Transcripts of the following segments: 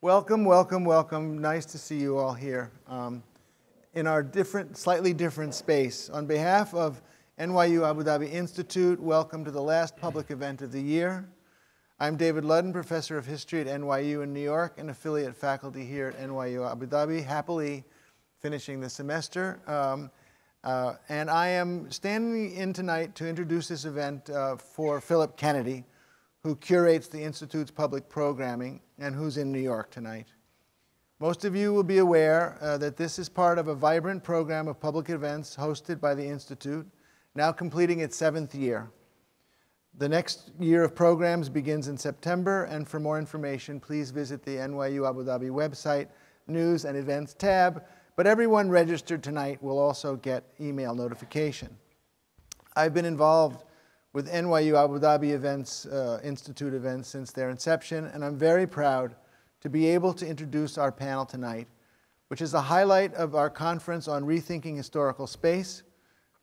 Welcome, welcome, welcome. Nice to see you all here in our slightly different space. On behalf of NYU Abu Dhabi Institute, welcome to the last public event of the year. I'm David Ludden, Professor of History at NYU in New York and affiliate faculty here at NYU Abu Dhabi, happily finishing the semester. And I am standing in tonight to introduce this event for Philip Kennedy, who curates the Institute's public programming and who's in New York tonight. Most of you will be aware that this is part of a vibrant program of public events hosted by the Institute, now completing its 7th year. The next year of programs begins in September, and for more information, please visit the NYU Abu Dhabi website, News and Events tab, but everyone registered tonight will also get email notification. I've been involved with NYU Abu Dhabi events, Institute events since their inception, and I'm very proud to be able to introduce our panel tonight, which is a highlight of our conference on rethinking historical space.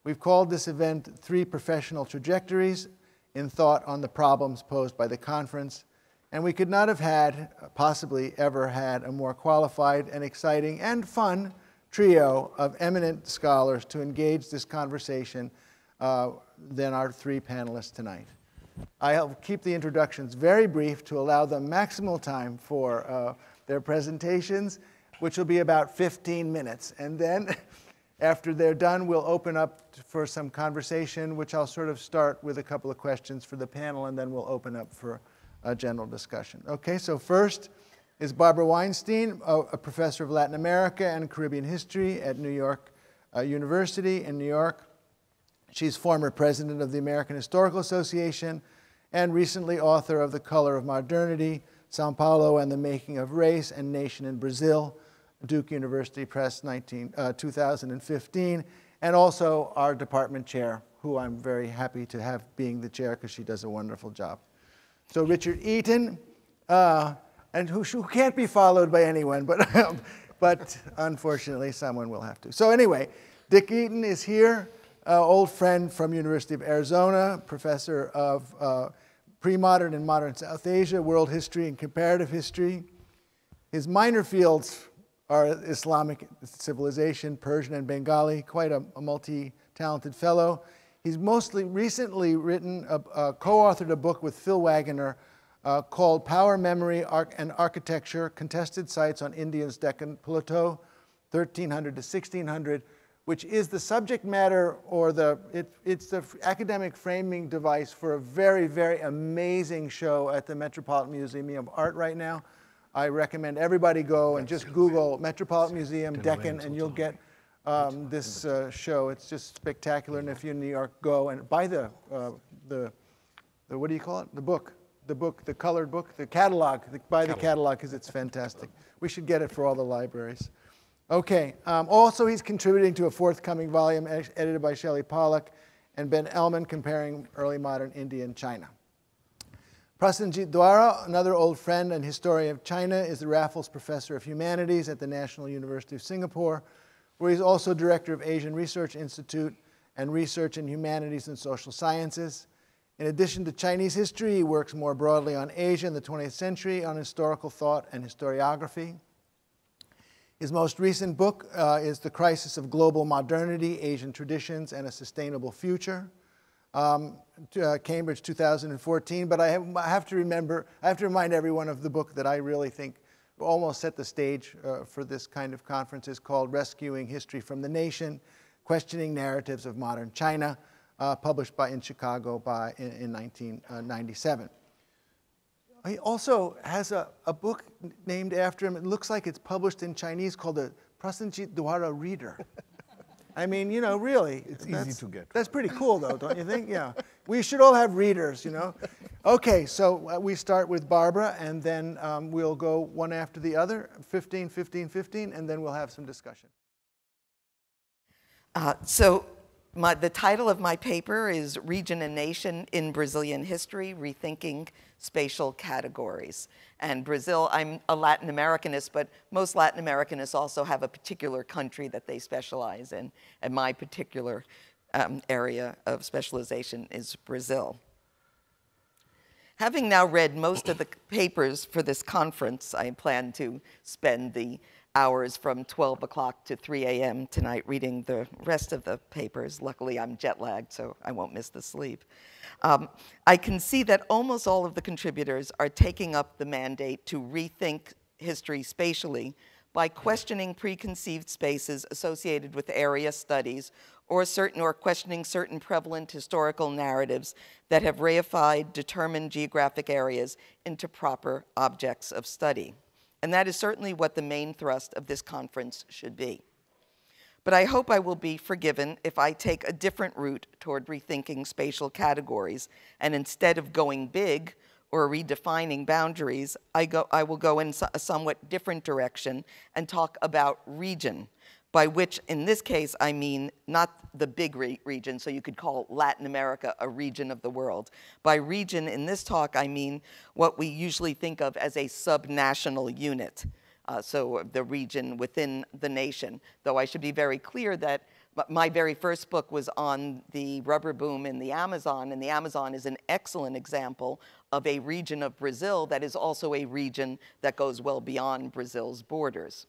We've called this event 3 Professional Trajectories in Thought on the Problems Posed by the Conference, and we could not have had, possibly ever had, a more qualified and exciting and fun trio of eminent scholars to engage this conversation than our 3 panelists tonight. I'll keep the introductions very brief to allow them maximal time for their presentations, which will be about 15 minutes. And then, after they're done, we'll open up for some conversation, which I'll sort of start with a couple of questions for the panel, and then we'll open up for a general discussion. Okay, so first is Barbara Weinstein, a professor of Latin America and Caribbean history at New York University in New York. She's former president of the American Historical Association and recently author of The Color of Modernity, Sao Paulo and the Making of Race and Nation in Brazil, Duke University Press 2015, and also our department chair, who I'm very happy to have being the chair because she does a wonderful job. So Richard Eaton, and who can't be followed by anyone, but unfortunately someone will have to. So anyway, Dick Eaton is here. Old friend from University of Arizona, professor of pre-modern and modern South Asia, world history and comparative history. His minor fields are Islamic civilization, Persian and Bengali, quite a multi-talented fellow. He's recently written, co-authored a book with Phil Waggoner called Power, Memory, and Architecture, Contested Sites on India's Deccan Plateau, 1300 to 1600, which is the subject matter or it's the academic framing device for a very, very amazing show at the Metropolitan Museum of Art right now. I recommend everybody go and just Google Metropolitan Museum Deccan, and you'll get this show. It's just spectacular. And if you're in New York, go and buy the what do you call it? The book, the colored book, the catalog. Buy the catalog because it's fantastic. We should get it for all the libraries. Okay, also he's contributing to a forthcoming volume edited by Shelley Pollack and Ben Ellman comparing early modern India and China. Prasenjit Duara, another old friend and historian of China, is the Raffles Professor of Humanities at the National University of Singapore, where he's also Director of Asian Research Institute and Research in Humanities and Social Sciences. In addition to Chinese history, he works more broadly on Asia in the 20th century on historical thought and historiography. His most recent book is The Crisis of Global Modernity, Asian Traditions and a Sustainable Future, Cambridge 2014. But I have to remind everyone of the book that I really think almost set the stage for this kind of conference. Is called Rescuing History from the Nation, Questioning Narratives of Modern China, published in Chicago in 1997. He also has a book named after him. It looks like it's published in Chinese called the Prasenjit Duara Reader. I mean, you know, really. It's easy to get. That's pretty cool, though, don't you think? Yeah. We should all have readers, you know. Okay, so we start with Barbara, and then we'll go one after the other, 15, 15, 15, and then we'll have some discussion. The title of my paper is Region and Nation in Brazilian History, Rethinking Spatial Categories. And Brazil, I'm a Latin Americanist, but most Latin Americanists also have a particular country that they specialize in. And my particular area of specialization is Brazil. Having now read most of the papers for this conference, I plan to spend the hours from 12 o'clock to 3 a.m. tonight reading the rest of the papers. Luckily, I'm jet lagged, so I won't miss the sleep. I can see that almost all of the contributors are taking up the mandate to rethink history spatially by questioning preconceived spaces associated with area studies or questioning certain prevalent historical narratives that have reified determined geographic areas into proper objects of study. And that is certainly what the main thrust of this conference should be. But I hope I will be forgiven if I take a different route toward rethinking spatial categories, and instead of going big or redefining boundaries, I will go in a somewhat different direction and talk about region, by which in this case I mean not the big region, so you could call Latin America a region of the world. By region in this talk I mean what we usually think of as a subnational unit, so the region within the nation. Though I should be very clear that my very first book was on the rubber boom in the Amazon, and the Amazon is an excellent example of a region of Brazil that is also a region that goes well beyond Brazil's borders.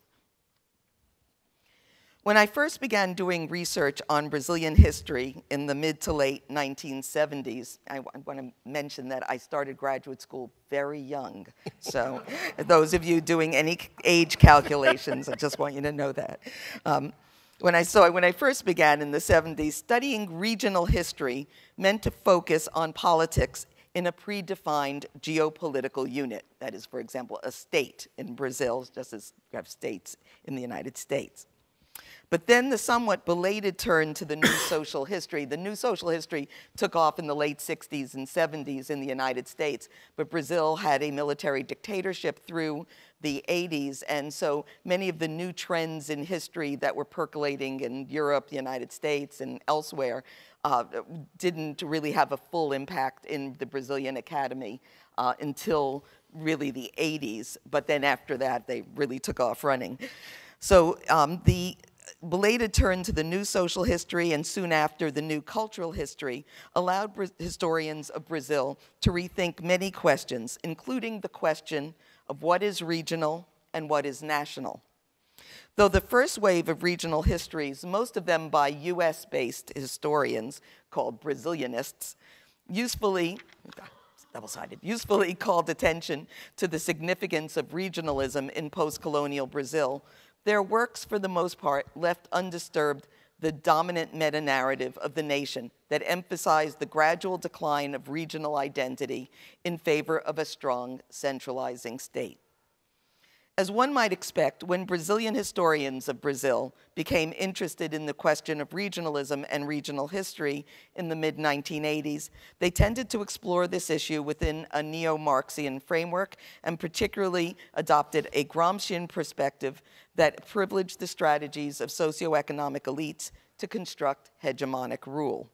When I first began doing research on Brazilian history in the mid to late 1970s, I want to mention that I started graduate school very young. So those of you doing any age calculations, I just want you to know that. When I first began in the 70s, studying regional history meant to focus on politics in a predefined geopolitical unit. That is, for example, a state in Brazil, just as you have states in the United States. But then the somewhat belated turn to the new social history. The new social history took off in the late 60s and 70s in the United States, but Brazil had a military dictatorship through the 80s, and so many of the new trends in history that were percolating in Europe, the United States, and elsewhere didn't really have a full impact in the Brazilian academy until really the 80s, but then after that they really took off running. So the belated turn to the new social history and soon after the new cultural history allowed historians of Brazil to rethink many questions, including the question of what is regional and what is national. Though the first wave of regional histories, most of them by US-based historians called Brazilianists, usefully called attention to the significance of regionalism in post-colonial Brazil, their works, for the most part, left undisturbed the dominant meta-narrative of the nation that emphasized the gradual decline of regional identity in favor of a strong centralizing state. As one might expect, when Brazilian historians of Brazil became interested in the question of regionalism and regional history in the mid-1980s, they tended to explore this issue within a neo-Marxian framework and particularly adopted a Gramscian perspective that privileged the strategies of socioeconomic elites to construct hegemonic rule.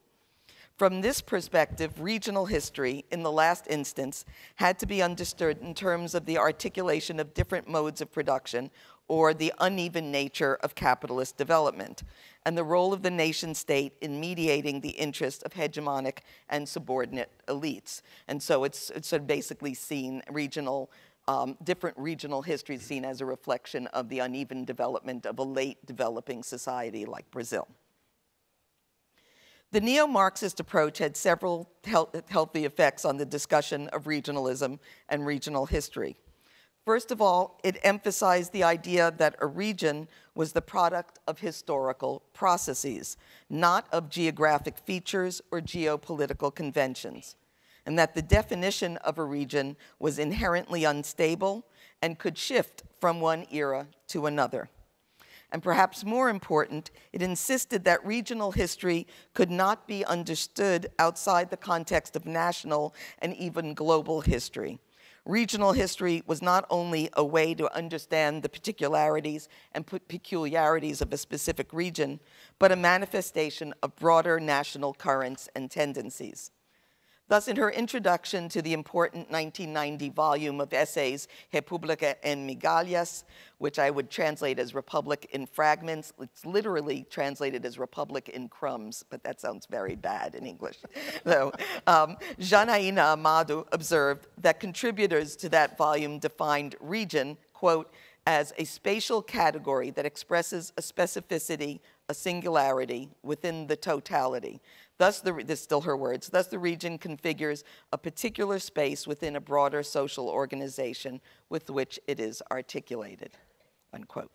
From this perspective, regional history, in the last instance, had to be understood in terms of the articulation of different modes of production or the uneven nature of capitalist development, and the role of the nation-state in mediating the interest of hegemonic and subordinate elites. And so it's sort of basically seen different regional histories seen as a reflection of the uneven development of a late developing society like Brazil. The neo-Marxist approach had several healthy effects on the discussion of regionalism and regional history. First of all, it emphasized the idea that a region was the product of historical processes, not of geographic features or geopolitical conventions, and that the definition of a region was inherently unstable and could shift from one era to another. And perhaps more important, it insisted that regional history could not be understood outside the context of national and even global history. Regional history was not only a way to understand the particularities and peculiarities of a specific region, but a manifestation of broader national currents and tendencies. Thus, in her introduction to the important 1990 volume of essays, República en Migalhas, which I would translate as Republic in Fragments, it's literally translated as Republic in Crumbs, but that sounds very bad in English. So, Janaína Amado observed that contributors to that volume defined region, quote, as a spatial category that expresses a specificity, a singularity within the totality. Thus, this is still her words, thus the region configures a particular space within a broader social organization with which it is articulated, unquote.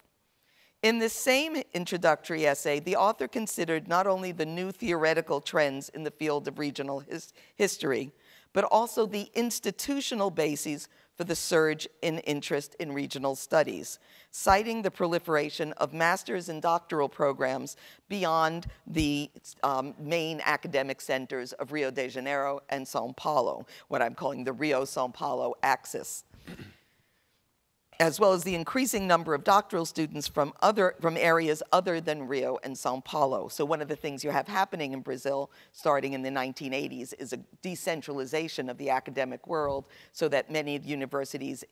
In this same introductory essay, the author considered not only the new theoretical trends in the field of regional history, but also the institutional bases for the surge in interest in regional studies, citing the proliferation of master's and doctoral programs beyond the main academic centers of Rio de Janeiro and Sao Paulo, what I'm calling the Rio-Sao Paulo axis, as well as the increasing number of doctoral students from areas other than Rio and Sao Paulo. So one of the things you have happening in Brazil, starting in the 1980s, is a decentralization of the academic world, so that many universities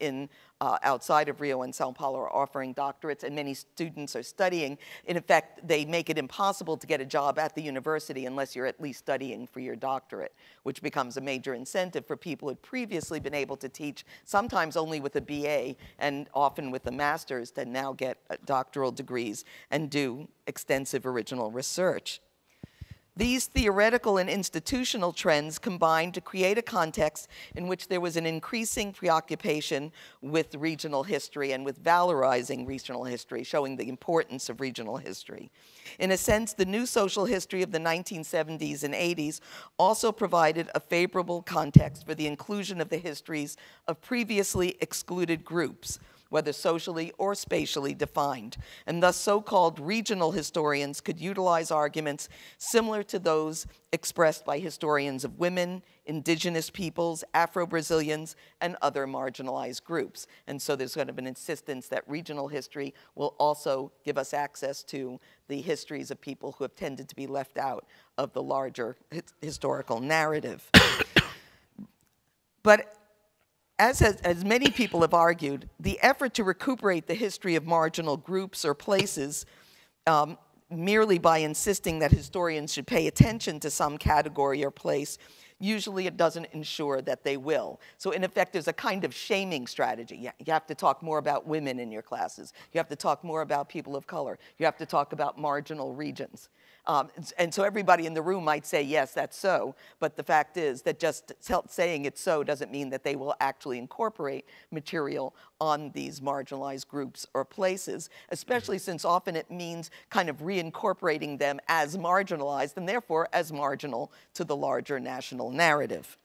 outside of Rio and Sao Paulo are offering doctorates, and many students are studying. In effect, they make it impossible to get a job at the university unless you're at least studying for your doctorate, which becomes a major incentive for people who had previously been able to teach, sometimes only with a BA, and often with a master's, to now get doctoral degrees and do extensive original research. These theoretical and institutional trends combined to create a context in which there was an increasing preoccupation with regional history and with valorizing regional history, showing the importance of regional history. In a sense, the new social history of the 1970s and 80s also provided a favorable context for the inclusion of the histories of previously excluded groups, whether socially or spatially defined. And thus, so-called regional historians could utilize arguments similar to those expressed by historians of women, indigenous peoples, Afro-Brazilians, and other marginalized groups. And so there's kind of an insistence that regional history will also give us access to the histories of people who have tended to be left out of the larger historical narrative. But as many people have argued, the effort to recuperate the history of marginal groups or places merely by insisting that historians should pay attention to some category or place, usually it doesn't ensure that they will. So in effect, there's a kind of shaming strategy. You have to talk more about women in your classes. You have to talk more about people of color. You have to talk about marginal regions. And so everybody in the room might say, yes, that's so, but the fact is that just saying it's so doesn't mean that they will actually incorporate material on these marginalized groups or places, especially since often it means kind of reincorporating them as marginalized and therefore as marginal to the larger national narrative.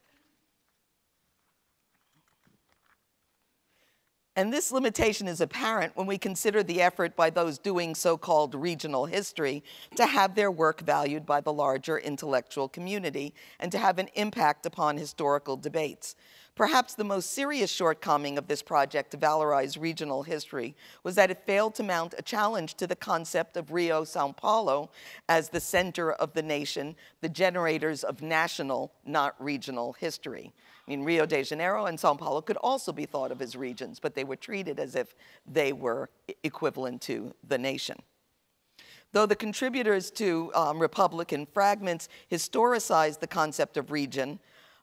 And this limitation is apparent when we consider the effort by those doing so-called regional history to have their work valued by the larger intellectual community and to have an impact upon historical debates. Perhaps the most serious shortcoming of this project to valorize regional history was that it failed to mount a challenge to the concept of Rio, Sao Paulo as the center of the nation, the generators of national, not regional history. I mean, Rio de Janeiro and Sao Paulo could also be thought of as regions, but they were treated as if they were equivalent to the nation. Though the contributors to Republican Fragments historicized the concept of region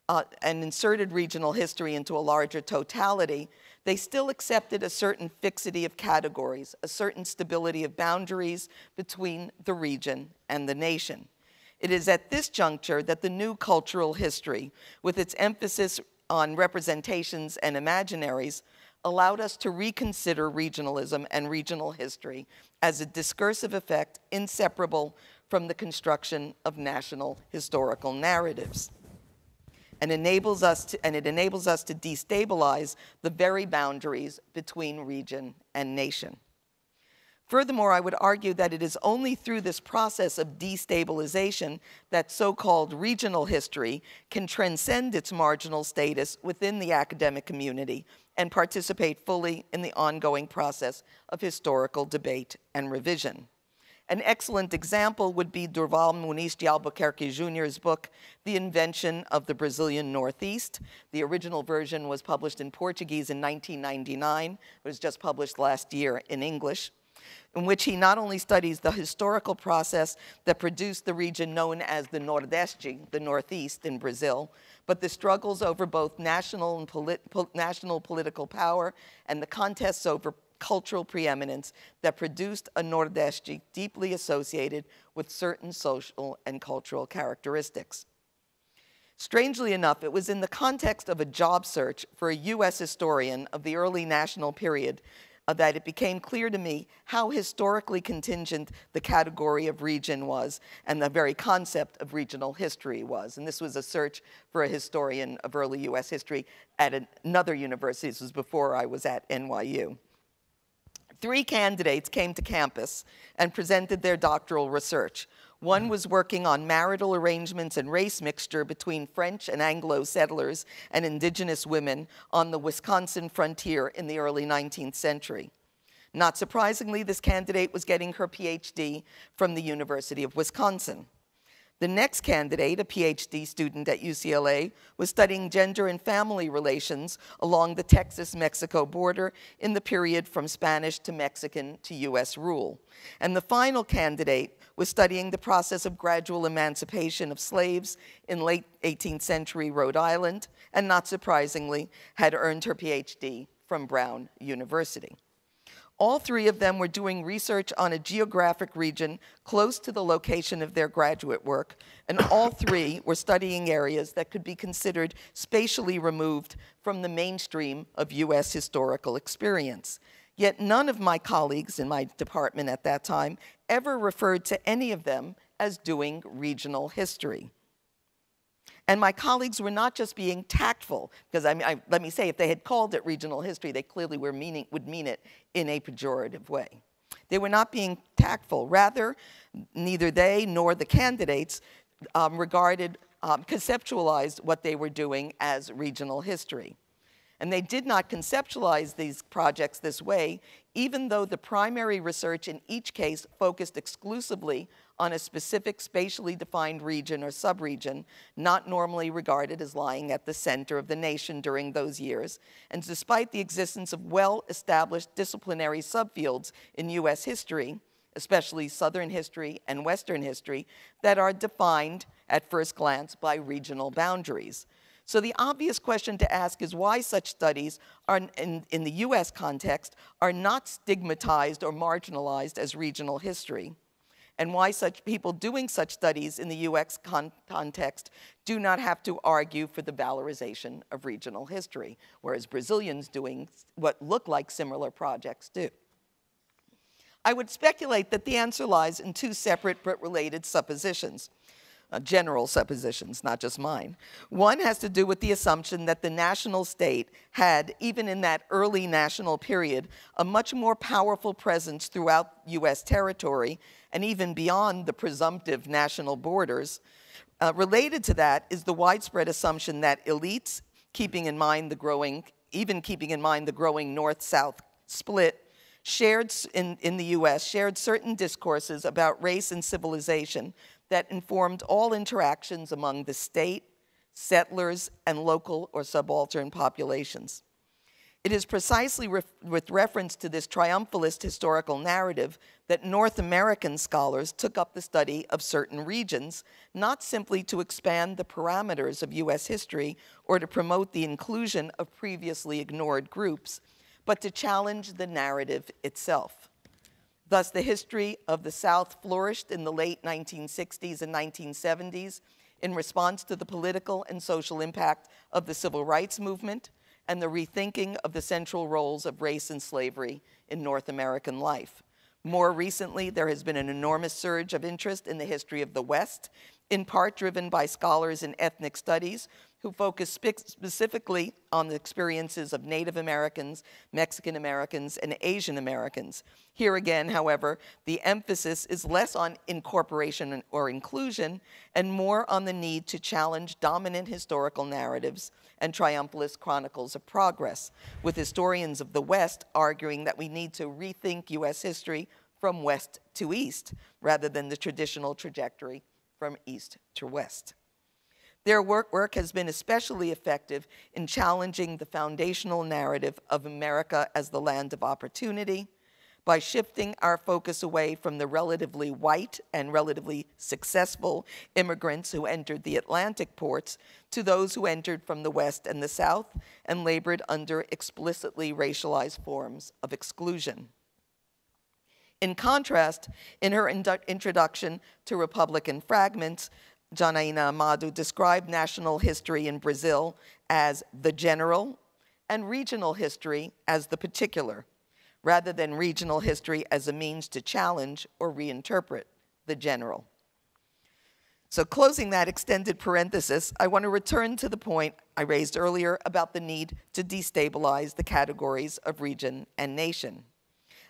and inserted regional history into a larger totality, they still accepted a certain fixity of categories, a certain stability of boundaries between the region and the nation. It is at this juncture that the new cultural history, with its emphasis on representations and imaginaries, allowed us to reconsider regionalism and regional history as a discursive effect inseparable from the construction of national historical narratives. And it enables us to destabilize the very boundaries between region and nation. Furthermore, I would argue that it is only through this process of destabilization that so-called regional history can transcend its marginal status within the academic community and participate fully in the ongoing process of historical debate and revision. An excellent example would be Durval Muniz de Albuquerque Jr.'s book, The Invention of the Brazilian Northeast. The original version was published in Portuguese in 1999, but was just published last year in English, in which he not only studies the historical process that produced the region known as the Nordeste, the Northeast in Brazil, but the struggles over both national and national political power and the contests over cultural preeminence that produced a Nordeste deeply associated with certain social and cultural characteristics. Strangely enough, it was in the context of a job search for a US historian of the early national period that it became clear to me how historically contingent the category of region was and the very concept of regional history was. And this was a search for a historian of early US history at another university. This was before I was at NYU. 3 candidates came to campus and presented their doctoral research. One was working on marital arrangements and race mixture between French and Anglo settlers and indigenous women on the Wisconsin frontier in the early 19th century. Not surprisingly, this candidate was getting her PhD from the University of Wisconsin. The next candidate, a PhD student at UCLA, was studying gender and family relations along the Texas-Mexico border in the period from Spanish to Mexican to US rule. And the final candidate was studying the process of gradual emancipation of slaves in late 18th century Rhode Island, and not surprisingly, had earned her PhD from Brown University. All 3 of them were doing research on a geographic region close to the location of their graduate work, and all 3 were studying areas that could be considered spatially removed from the mainstream of US historical experience. Yet none of my colleagues in my department at that time ever referred to any of them as doing regional history. And my colleagues were not just being tactful, because let me say, if they had called it regional history, they clearly would mean it in a pejorative way. They were not being tactful. Rather, neither they nor the candidates conceptualized what they were doing as regional history. And they did not conceptualize these projects this way, even though the primary research in each case focused exclusively on a specific spatially defined region or subregion, not normally regarded as lying at the center of the nation during those years. And despite the existence of well-established disciplinary subfields in US history, especially Southern history and Western history, that are defined at first glance by regional boundaries. So the obvious question to ask is why such studies are, in the US context, are not stigmatized or marginalized as regional history, and why such people doing such studies in the US context do not have to argue for the valorization of regional history, whereas Brazilians doing what look like similar projects do. I would speculate that the answer lies in 2 separate but related suppositions. General suppositions, not just mine. One has to do with the assumption that the national state had, even in that early national period, a much more powerful presence throughout US territory and even beyond the presumptive national borders. Related to that is the widespread assumption that elites, keeping in mind the growing North-South split, in the US, shared certain discourses about race and civilization that informed all interactions among the state, settlers, and local or subaltern populations. It is precisely with reference to this triumphalist historical narrative that North American scholars took up the study of certain regions, not simply to expand the parameters of US history or to promote the inclusion of previously ignored groups, but to challenge the narrative itself. Thus, the history of the South flourished in the late 1960s and 1970s in response to the political and social impact of the civil rights movement and the rethinking of the central roles of race and slavery in North American life. More recently, there has been an enormous surge of interest in the history of the West, in part driven by scholars in ethnic studies who focus specifically on the experiences of Native Americans, Mexican Americans, and Asian Americans. Here again, however, the emphasis is less on incorporation or inclusion and more on the need to challenge dominant historical narratives and triumphalist chronicles of progress, with historians of the West arguing that we need to rethink US history from west to east, rather than the traditional trajectory from east to west. Their work has been especially effective in challenging the foundational narrative of America as the land of opportunity by shifting our focus away from the relatively white and relatively successful immigrants who entered the Atlantic ports to those who entered from the West and the South and labored under explicitly racialized forms of exclusion. In contrast, in her introduction to Republican Fragments, Janaína Amado described national history in Brazil as the general and regional history as the particular, rather than regional history as a means to challenge or reinterpret the general. So closing that extended parenthesis, I want to return to the point I raised earlier about the need to destabilize the categories of region and nation.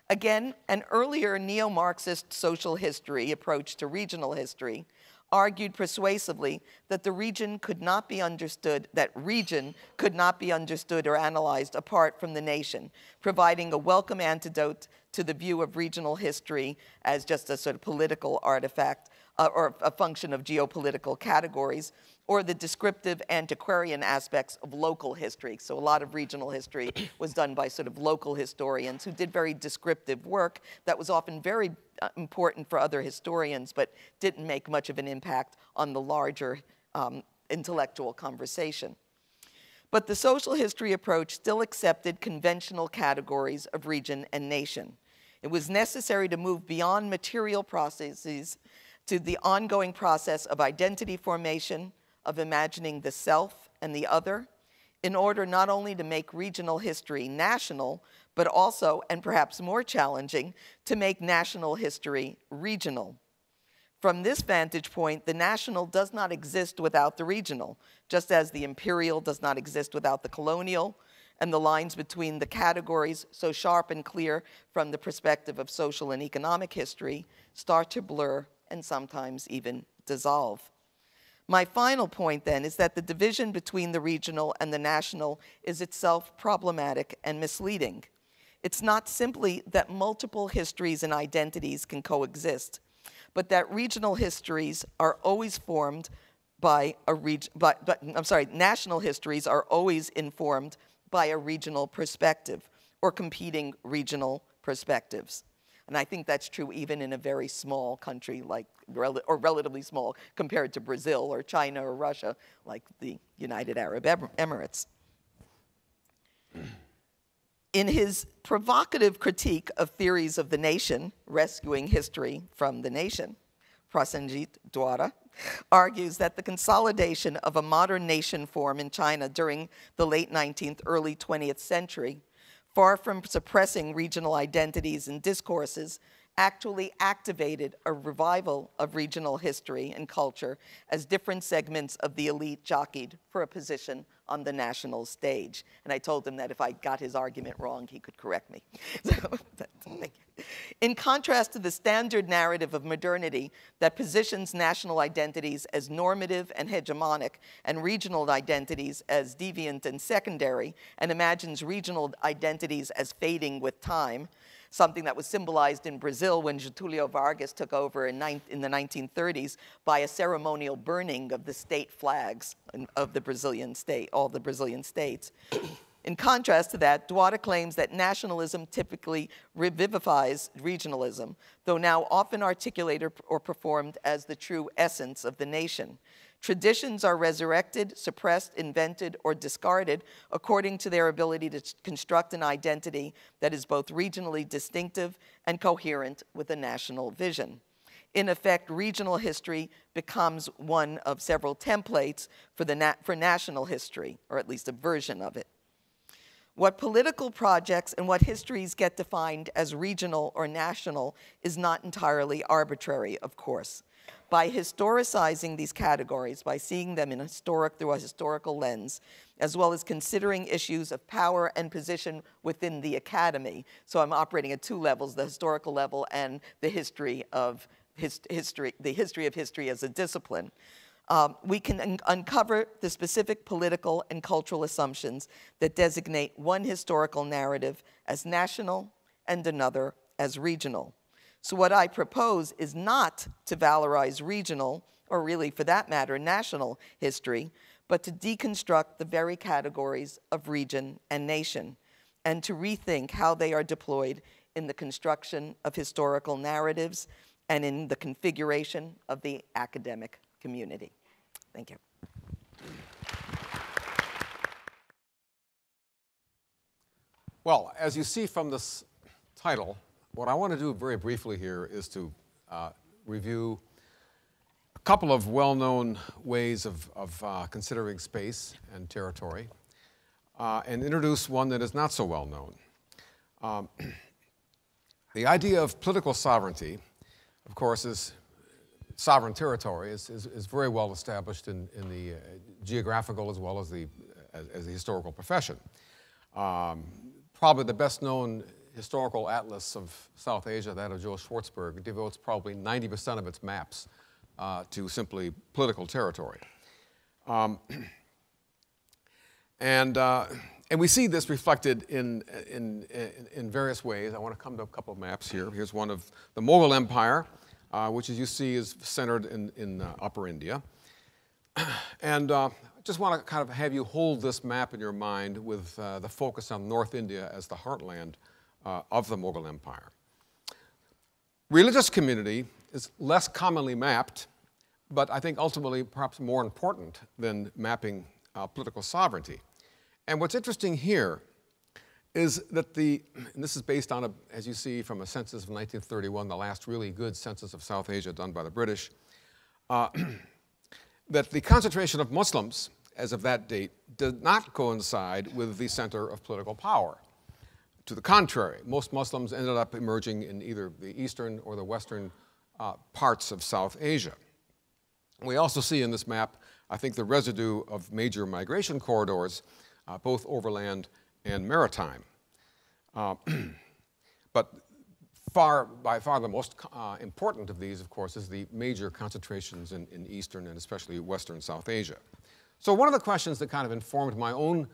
Again, an earlier neo-Marxist social history approach to regional history argued persuasively that the region could not be understood, or analyzed apart from the nation, providing a welcome antidote to the view of regional history as just a sort of political artifact or a function of geopolitical categories, or the descriptive antiquarian aspects of local history. So a lot of regional history was done by sort of local historians who did very descriptive work that was often very important for other historians, but didn't make much of an impact on the larger intellectual conversation. But the social history approach still accepted conventional categories of region and nation. It was necessary to move beyond material processes to the ongoing process of identity formation, of imagining the self and the other, in order not only to make regional history national, but also, and perhaps more challenging, to make national history regional. From this vantage point, the national does not exist without the regional, just as the imperial does not exist without the colonial, and the lines between the categories, so sharp and clear from the perspective of social and economic history, start to blur and sometimes even dissolve. My final point, then, is that the division between the regional and the national is itself problematic and misleading. It's not simply that multiple histories and identities can coexist, but that regional histories are always formed by a national histories are always informed by a regional perspective or competing regional perspectives. And I think that's true even in a very small country like, or relatively small compared to Brazil or China or Russia, like the United Arab Emirates. In his provocative critique of theories of the nation, rescuing history from the nation, Prasenjit Duara argues that the consolidation of a modern nation form in China during the late 19th, early 20th century, far from suppressing regional identities and discourses, actually activated a revival of regional history and culture as different segments of the elite jockeyed for a position on the national stage. And I told him that if I got his argument wrong, he could correct me. In contrast to the standard narrative of modernity that positions national identities as normative and hegemonic and regional identities as deviant and secondary, and imagines regional identities as fading with time, something that was symbolized in Brazil when Getulio Vargas took over in the 1930s by a ceremonial burning of the state flags of the Brazilian state, all the Brazilian states. In contrast to that, Duara claims that nationalism typically revivifies regionalism, though now often articulated or performed as the true essence of the nation. Traditions are resurrected, suppressed, invented, or discarded according to their ability to construct an identity that is both regionally distinctive and coherent with a national vision. In effect, regional history becomes one of several templates for national history, or at least a version of it. What political projects and what histories get defined as regional or national is not entirely arbitrary, of course. By historicizing these categories, by seeing them through a historical lens, as well as considering issues of power and position within the academy. So I'm operating at two levels, the historical level and the history of history as a discipline. We can uncover the specific political and cultural assumptions that designate one historical narrative as national and another as regional. So what I propose is not to valorize regional, or really for that matter, national history, but to deconstruct the very categories of region and nation, and to rethink how they are deployed in the construction of historical narratives and in the configuration of the academic community. Thank you. Well, as you see from this title, what I want to do very briefly here is to review a couple of well-known ways of considering space and territory, and introduce one that is not so well known. The idea of political sovereignty, of course, is sovereign territory is very well established in the geographical as well as the historical profession. Probably the best known historical atlas of South Asia, that of Joe Schwartzberg, devotes probably 90% of its maps to simply political territory. And we see this reflected in various ways. I want to come to a couple of maps here. Here's one of the Mughal Empire, which, as you see, is centered in Upper India. And I just want to kind of have you hold this map in your mind with the focus on North India as the heartland of the Mughal Empire. Religious community is less commonly mapped, but I think ultimately perhaps more important than mapping political sovereignty. And what's interesting here is that and this is based on, as you see, from a census of 1931, the last really good census of South Asia done by the British, that the concentration of Muslims, as of that date, did not coincide with the center of political power. To the contrary, most Muslims ended up emerging in either the eastern or the western parts of South Asia. We also see in this map, I think, the residue of major migration corridors, both overland and maritime. But by far the most important of these, of course, is the major concentrations in eastern and especially western South Asia. So one of the questions that kind of informed my own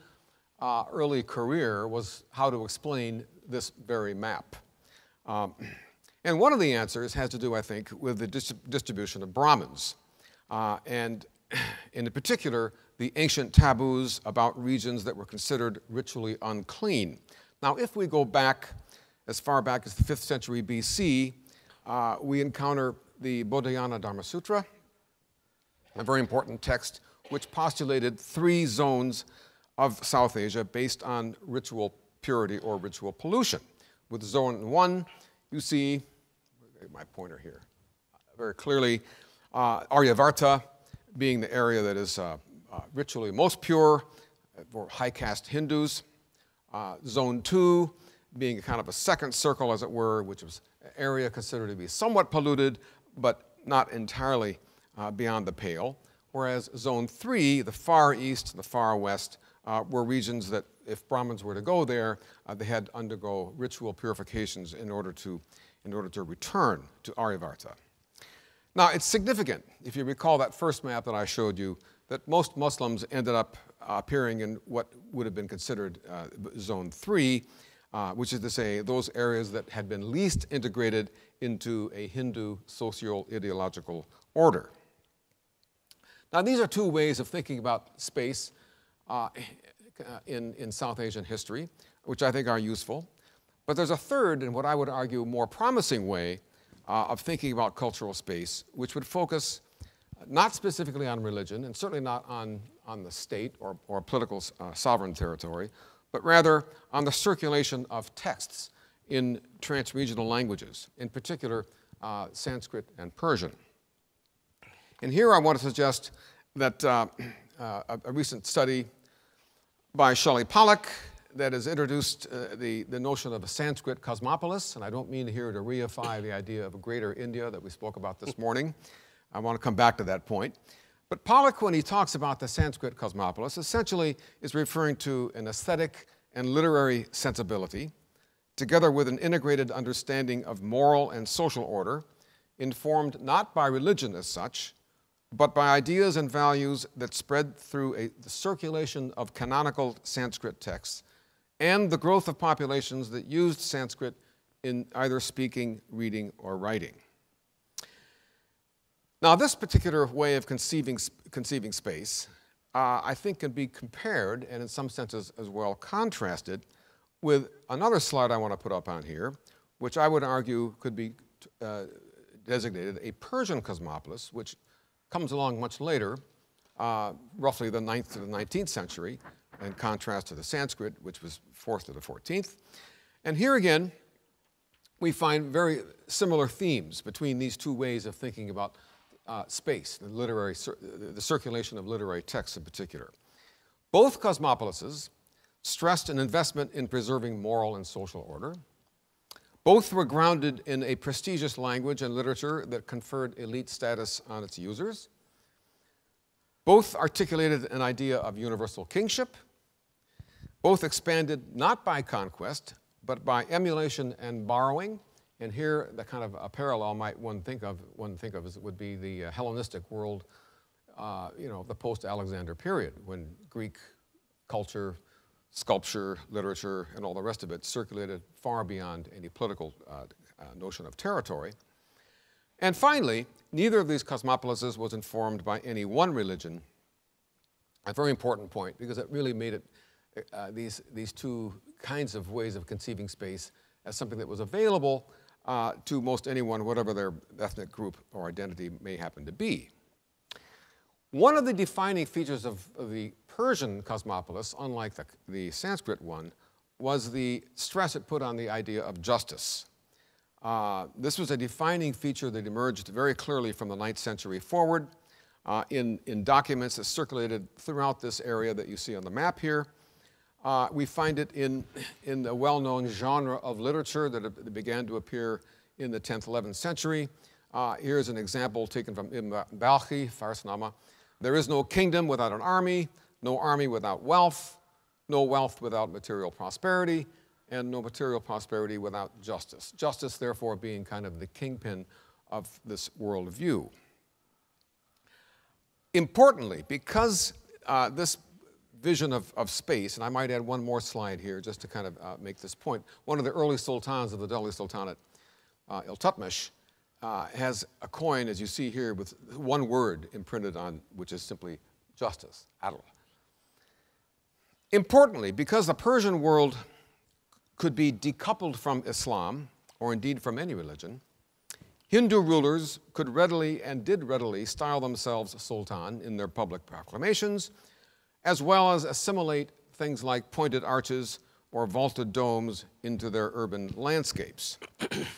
early career was how to explain this very map. And one of the answers has to do, I think, with the distribution of Brahmins, and in particular, the ancient taboos about regions that were considered ritually unclean. Now, if we go back as far back as the 5th century BC, we encounter the Bodhayana Dharma Sutra, a very important text which postulated 3 zones of South Asia based on ritual purity or ritual pollution. With zone 1, you see, my pointer here, very clearly, Aryavarta being the area that is ritually most pure for high caste Hindus. Zone 2 being kind of a second circle, as it were, which was an area considered to be somewhat polluted, but not entirely beyond the pale. Whereas Zone 3, the far east and the far west, were regions that, if Brahmins were to go there, they had to undergo ritual purifications in order to return to Aryavarta. Now, it's significant, if you recall that first map that I showed you, that most Muslims ended up appearing in what would have been considered Zone 3, which is to say those areas that had been least integrated into a Hindu socio-ideological order. Now, these are 2 ways of thinking about space in South Asian history, which I think are useful. But there's a third, and what I would argue more promising way of thinking about cultural space, which would focus not specifically on religion, and certainly not on the state or political sovereign territory, but rather on the circulation of texts in transregional languages, in particular Sanskrit and Persian. And here I want to suggest that a recent study by Shelley Pollack that has introduced the notion of a Sanskrit cosmopolis, and I don't mean here to reify the idea of a greater India that we spoke about this morning. I want to come back to that point. But Pollack, when he talks about the Sanskrit cosmopolis, essentially is referring to an aesthetic and literary sensibility, together with an integrated understanding of moral and social order, informed not by religion as such, but by ideas and values that spread through the circulation of canonical Sanskrit texts and the growth of populations that used Sanskrit in either speaking, reading, or writing. Now, this particular way of conceiving space, I think, can be compared, and in some senses as well contrasted, with another slide I want to put up on here, which I would argue could be designated a Persian cosmopolis, which comes along much later, roughly the 9th to the 19th century, in contrast to the Sanskrit, which was 4th to the 14th. And here again, we find very similar themes between these two ways of thinking about space, the circulation of literary texts in particular. Both cosmopolises stressed an investment in preserving moral and social order. Both were grounded in a prestigious language and literature that conferred elite status on its users. Both articulated an idea of universal kingship. Both expanded not by conquest, but by emulation and borrowing. And here, the kind of a parallel one think of would be the Hellenistic world, the post-Alexander period, when Greek culture, sculpture, literature, and all the rest of it circulated far beyond any political notion of territory. And finally, neither of these cosmopolises was informed by any one religion. A very important point, because it really made it these two kinds of ways of conceiving space as something that was available to most anyone, whatever their ethnic group or identity may happen to be. One of the defining features of the Persian cosmopolis, unlike the Sanskrit one, was the stress it put on the idea of justice. This was a defining feature that emerged very clearly from the 9th century forward in documents that circulated throughout this area that you see on the map here. We find it in the well-known genre of literature that began to appear in the 10th, 11th century. Here's an example taken from Ibn Balkhi, Farsnama. There is no kingdom without an army, no army without wealth, no wealth without material prosperity, and no material prosperity without justice. Justice, therefore, being kind of the kingpin of this worldview. Importantly, because this vision of space, and I might add one more slide here just to kind of make this point. One of the early sultans of the Delhi Sultanate, Iltutmish, has a coin, as you see here, with one word imprinted on, which is simply justice, adl. Importantly, because the Persian world could be decoupled from Islam, or indeed from any religion, Hindu rulers could readily and did readily style themselves sultan in their public proclamations, as well as assimilate things like pointed arches or vaulted domes into their urban landscapes.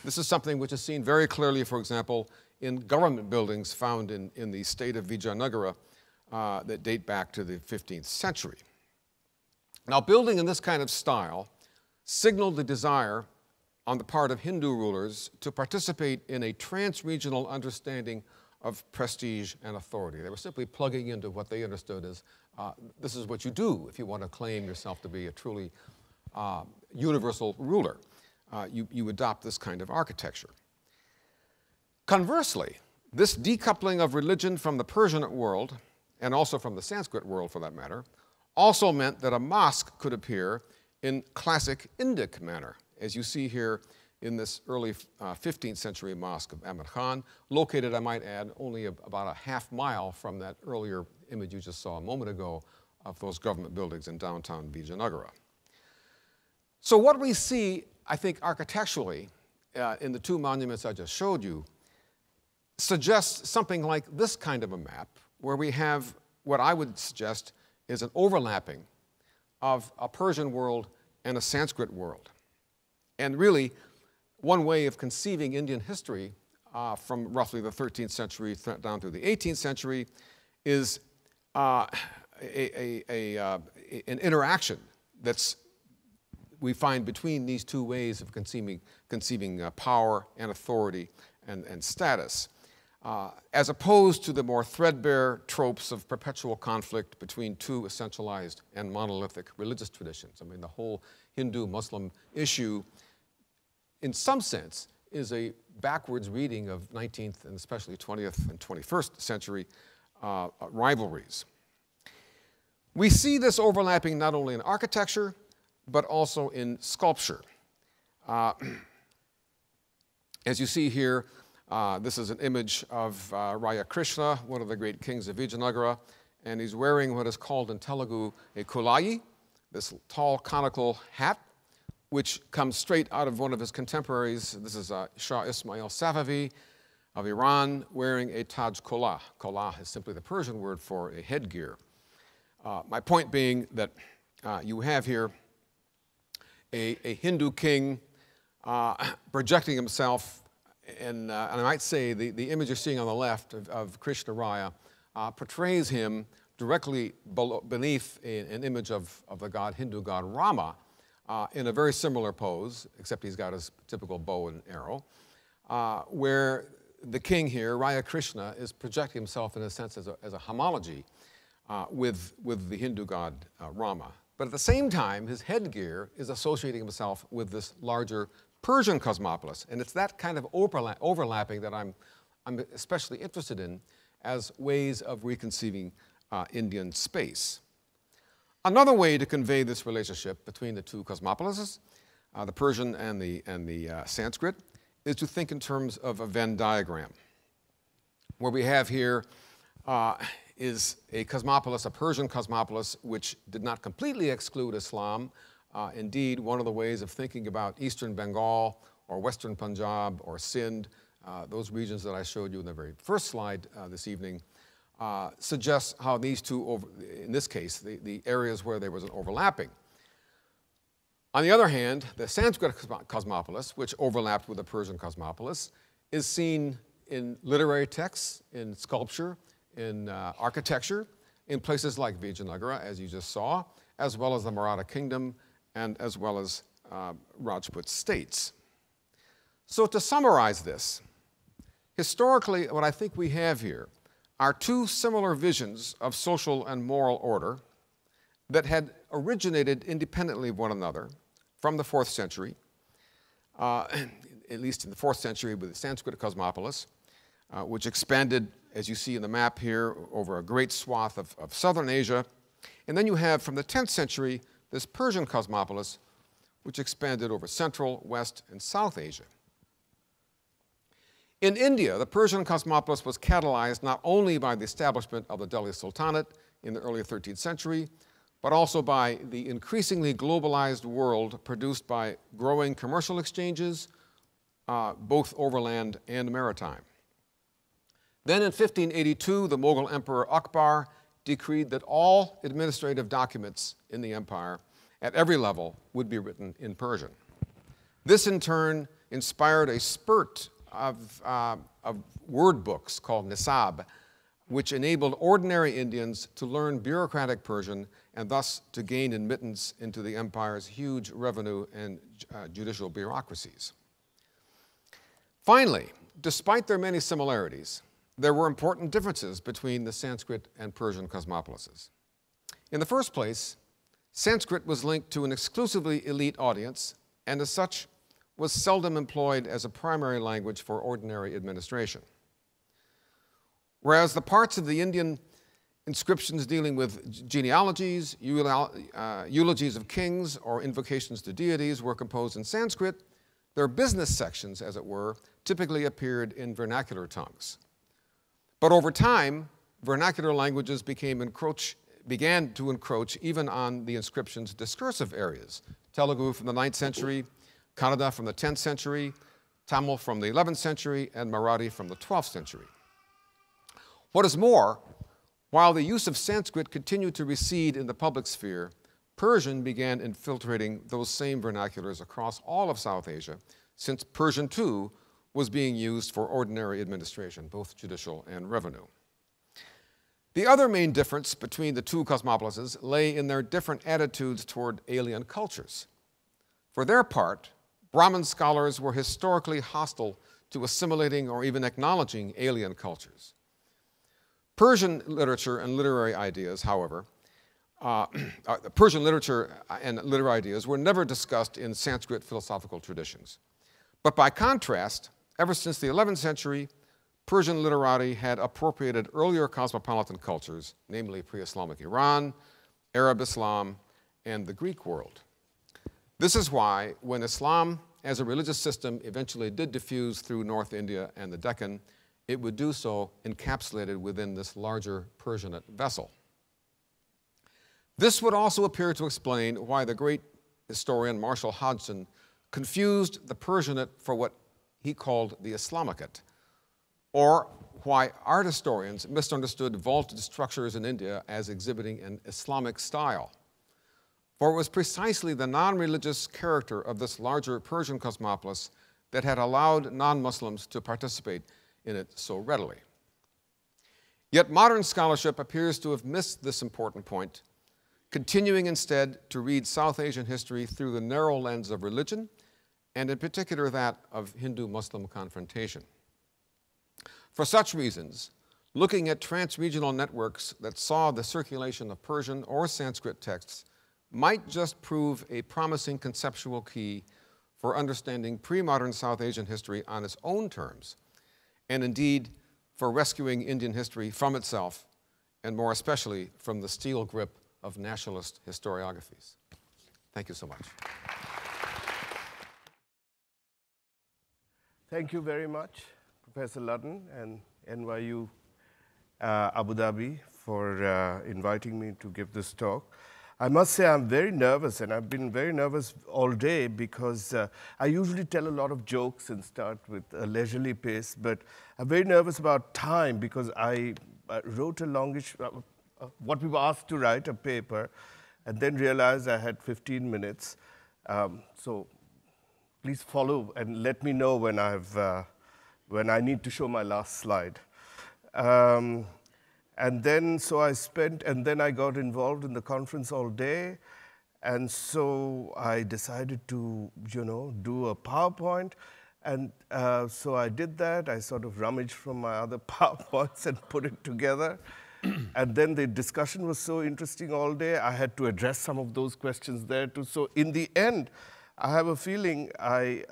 This is something which is seen very clearly, for example, in government buildings found in the state of Vijayanagara that date back to the 15th century. Now, building in this kind of style signaled the desire on the part of Hindu rulers to participate in a trans-regional understanding of prestige and authority. They were simply plugging into what they understood as this is what you do if you want to claim yourself to be a truly universal ruler. You adopt this kind of architecture. Conversely, this decoupling of religion from the Persian world, and also from the Sanskrit world for that matter, also meant that a mosque could appear in classic Indic manner, as you see here in this early 15th century mosque of Ahmad Khan, located, I might add, only about a half mile from that earlier image you just saw a moment ago of those government buildings in downtown Vijayanagara. So what we see, I think, architecturally in the two monuments I just showed you suggests something like this kind of a map, where we have what I would suggest is an overlapping of a Persian world and a Sanskrit world. And really, one way of conceiving Indian history from roughly the 13th century down through the 18th century is an interaction we find between these two ways of conceiving power and authority and status, as opposed to the more threadbare tropes of perpetual conflict between two essentialized and monolithic religious traditions. I mean, the whole Hindu-Muslim issue, in some sense, is a backwards reading of 19th and especially 20th and 21st century rivalries. We see this overlapping not only in architecture, but also in sculpture. As you see here, this is an image of Raya Krishna, one of the great kings of Vijayanagara, and he's wearing what is called in Telugu a kulayi, this tall conical hat, which comes straight out of one of his contemporaries. This is Shah Ismail Safavi of Iran, wearing a Taj Kolah. Kolah is simply the Persian word for a headgear. My point being that you have here a Hindu king projecting himself, and I might say the image you're seeing on the left of Krishna Raya portrays him directly beneath an image of the Hindu god Rama in a very similar pose, except he's got his typical bow and arrow, where the king here, Raya Krishna, is projecting himself in a sense as a homology with the Hindu god Rama. But at the same time, his headgear is associating himself with this larger Persian cosmopolis. And it's that kind of overlapping that I'm especially interested in as ways of reconceiving Indian space. Another way to convey this relationship between the two cosmopolises, the Persian and the Sanskrit, is to think in terms of a Venn diagram. What we have here is a cosmopolis, a Persian cosmopolis, which did not completely exclude Islam. Indeed, one of the ways of thinking about Eastern Bengal or Western Punjab or Sindh, those regions that I showed you in the very first slide this evening, suggests how these two, in this case, the areas where there was an overlapping. On the other hand, the Sanskrit cosmopolis, which overlapped with the Persian cosmopolis, is seen in literary texts, in sculpture, in architecture, in places like Vijayanagara, as you just saw, as well as the Maratha kingdom, and as well as Rajput states. So to summarize this, historically, what I think we have here are two similar visions of social and moral order that had originated independently of one another from the 4th century, at least in the 4th century with the Sanskrit cosmopolis, which expanded, as you see in the map here, over a great swath of southern Asia. And then you have, from the 10th century, this Persian cosmopolis, which expanded over Central, West, and South Asia. In India, the Persian cosmopolis was catalyzed not only by the establishment of the Delhi Sultanate in the early 13th century, but also by the increasingly globalized world produced by growing commercial exchanges, both overland and maritime. Then in 1582, the Mughal Emperor Akbar decreed that all administrative documents in the empire at every level would be written in Persian. This in turn inspired a spurt of word books called Nisab, which enabled ordinary Indians to learn bureaucratic Persian and thus to gain admittance into the empire's huge revenue and judicial bureaucracies. Finally, despite their many similarities, there were important differences between the Sanskrit and Persian cosmopolises. In the first place, Sanskrit was linked to an exclusively elite audience, and as such, was seldom employed as a primary language for ordinary administration. Whereas the parts of the Indian inscriptions dealing with genealogies, eulogies of kings, or invocations to deities were composed in Sanskrit, their business sections, as it were, typically appeared in vernacular tongues. But over time, vernacular languages began to encroach even on the inscription's discursive areas. Telugu from the 9th century, Kannada from the 10th century, Tamil from the 11th century, and Marathi from the 12th century. What is more, while the use of Sanskrit continued to recede in the public sphere, Persian began infiltrating those same vernaculars across all of South Asia, since Persian too was being used for ordinary administration, both judicial and revenue. The other main difference between the two cosmopolises lay in their different attitudes toward alien cultures. For their part, Brahmin scholars were historically hostile to assimilating or even acknowledging alien cultures. Persian literature and literary ideas, however, Persian literature and literary ideas were never discussed in Sanskrit philosophical traditions. But by contrast, ever since the 11th century, Persian literati had appropriated earlier cosmopolitan cultures, namely pre-Islamic Iran, Arab Islam, and the Greek world. This is why, when Islam as a religious system eventually did diffuse through North India and the Deccan, it would do so encapsulated within this larger Persianate vessel. This would also appear to explain why the great historian Marshall Hodgson confused the Persianate for what he called the Islamicate, or why art historians misunderstood vaulted structures in India as exhibiting an Islamic style. For it was precisely the non-religious character of this larger Persian cosmopolis that had allowed non-Muslims to participate in it so readily. Yet modern scholarship appears to have missed this important point, continuing instead to read South Asian history through the narrow lens of religion, and in particular that of Hindu-Muslim confrontation. For such reasons, looking at trans-regional networks that saw the circulation of Persian or Sanskrit texts might just prove a promising conceptual key for understanding pre-modern South Asian history on its own terms, and indeed for rescuing Indian history from itself, and more especially from the steel grip of nationalist historiographies. Thank you so much. Thank you very much, Professor Ludden and NYU Abu Dhabi for inviting me to give this talk. I must say I'm very nervous, and I've been very nervous all day because I usually tell a lot of jokes and start with a leisurely pace, but I'm very nervous about time because I wrote a longish, what we were asked to write, a paper, and then realized I had 15 minutes. So please follow and let me know when I need to show my last slide. And then, so I spent, and then I got involved in the conference all day. And so I decided to, do a PowerPoint. And so I did that. I sort of rummaged from my other PowerPoints and put it together. And then the discussion was so interesting all day, I had to address some of those questions there too. So in the end, I have a feeling I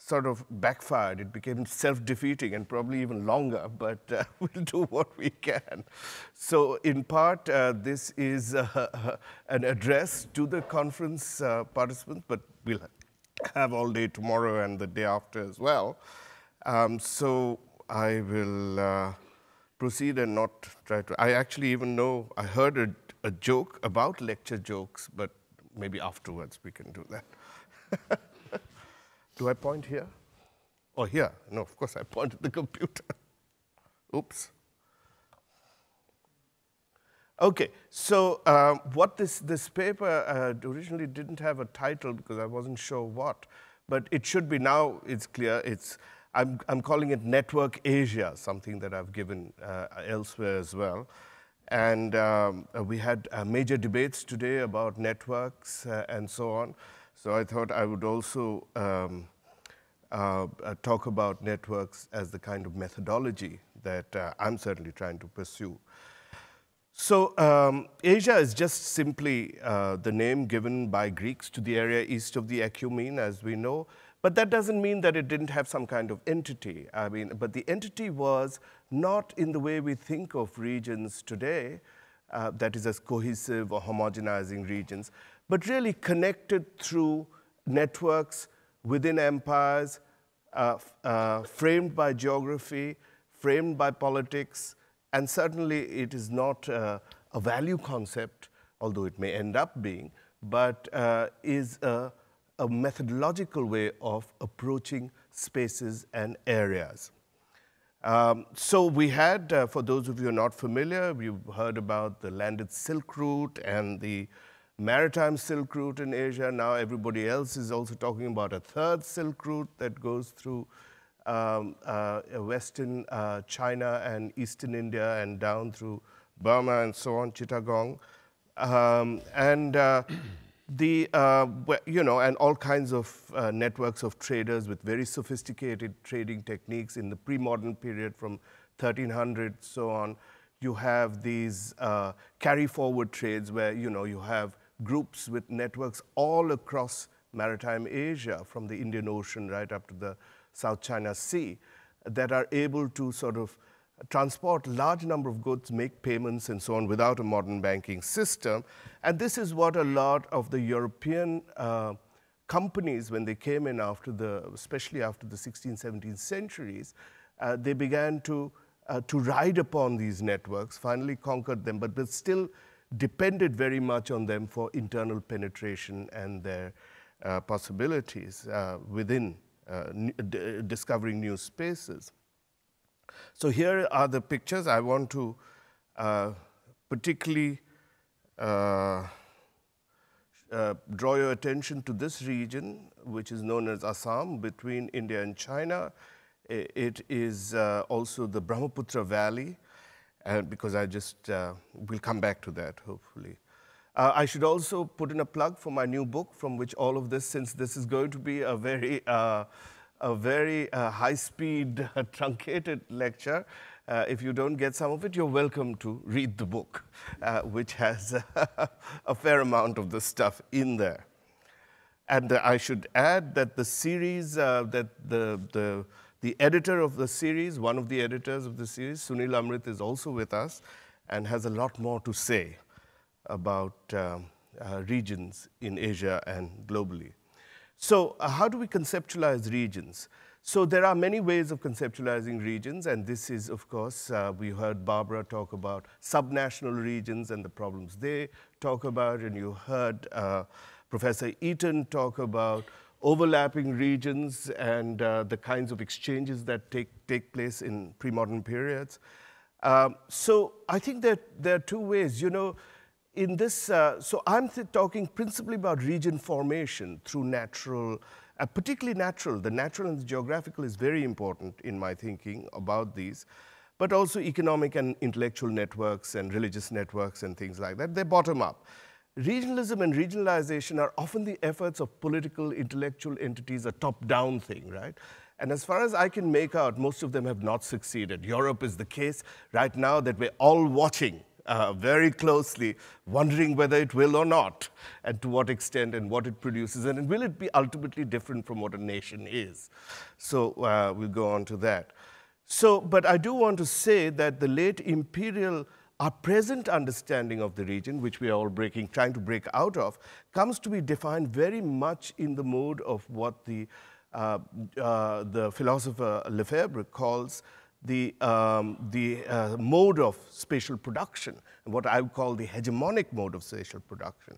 sort of backfired. It became self-defeating and probably even longer, but we'll do what we can. So in part, this is an address to the conference participants, but we'll have all day tomorrow and the day after as well. So I will proceed and not try to, I actually even know, I heard a joke about lecture jokes, but maybe afterwards we can do that. Do I point here? Or here? No, of course I point at the computer. Oops. Okay, so what this paper originally didn't have a title because I wasn't sure what, but it should be now, it's clear. I'm calling it Network Asia, something that I've given elsewhere as well. And we had major debates today about networks and so on. So I thought I would also talk about networks as the kind of methodology that I'm certainly trying to pursue. So Asia is just simply the name given by Greeks to the area east of the Ecumene, as we know. But that doesn't mean that it didn't have some kind of entity. I mean, but the entity was not in the way we think of regions today, that is as cohesive or homogenizing regions, but really connected through networks within empires, framed by geography, framed by politics, and certainly it is not a value concept, although it may end up being, but is a methodological way of approaching spaces and areas. So we had, for those of you who are not familiar, you've heard about the landed Silk Route and the maritime Silk Route in Asia. Now everybody else is also talking about a third Silk Route that goes through Western China and Eastern India and down through Burma and so on, Chittagong. And all kinds of networks of traders with very sophisticated trading techniques in the pre-modern period from 1300, so on. You have these carry-forward trades where, you have groups with networks all across maritime Asia, from the Indian Ocean right up to the South China Sea, that are able to sort of transport large number of goods, make payments and so on without a modern banking system. And this is what a lot of the European companies, when they came in especially after the 16th, 17th centuries, they began to ride upon these networks, finally conquered them, but they still depended very much on them for internal penetration and their possibilities within discovering new spaces. So here are the pictures. I want to particularly draw your attention to this region, which is known as Assam, between India and China. It is also the Brahmaputra Valley, because we'll come back to that, hopefully. I should also put in a plug for my new book, from which all of this, since this is going to be a very high-speed, truncated lecture. If you don't get some of it, you're welcome to read the book, which has a fair amount of the stuff in there. And I should add that the series, the editor of the series, one of the editors of the series, Sunil Amrit, is also with us and has a lot more to say about regions in Asia and globally. So how do we conceptualize regions? So there are many ways of conceptualizing regions, and this is, of course, we heard Barbara talk about subnational regions and the problems they talk about, and you heard Professor Eaton talk about overlapping regions and the kinds of exchanges that take place in pre-modern periods. So I think that there are two ways, in this, so I'm talking principally about region formation through natural, particularly natural. The natural and the geographical is very important in my thinking about these, but also economic and intellectual networks and religious networks and things like that. They bottom up. Regionalism and regionalization are often the efforts of political, intellectual entities, a top-down thing, right? And as far as I can make out, most of them have not succeeded. Europe is the case right now that we're all watching very closely, wondering whether it will or not, and to what extent and what it produces, and will it be ultimately different from what a nation is? So we'll go on to that. So, but I do want to say that the late imperial, our present understanding of the region, which we are all trying to break out of, comes to be defined very much in the mode of what the philosopher Lefebvre calls the mode of spatial production, and what I would call the hegemonic mode of spatial production.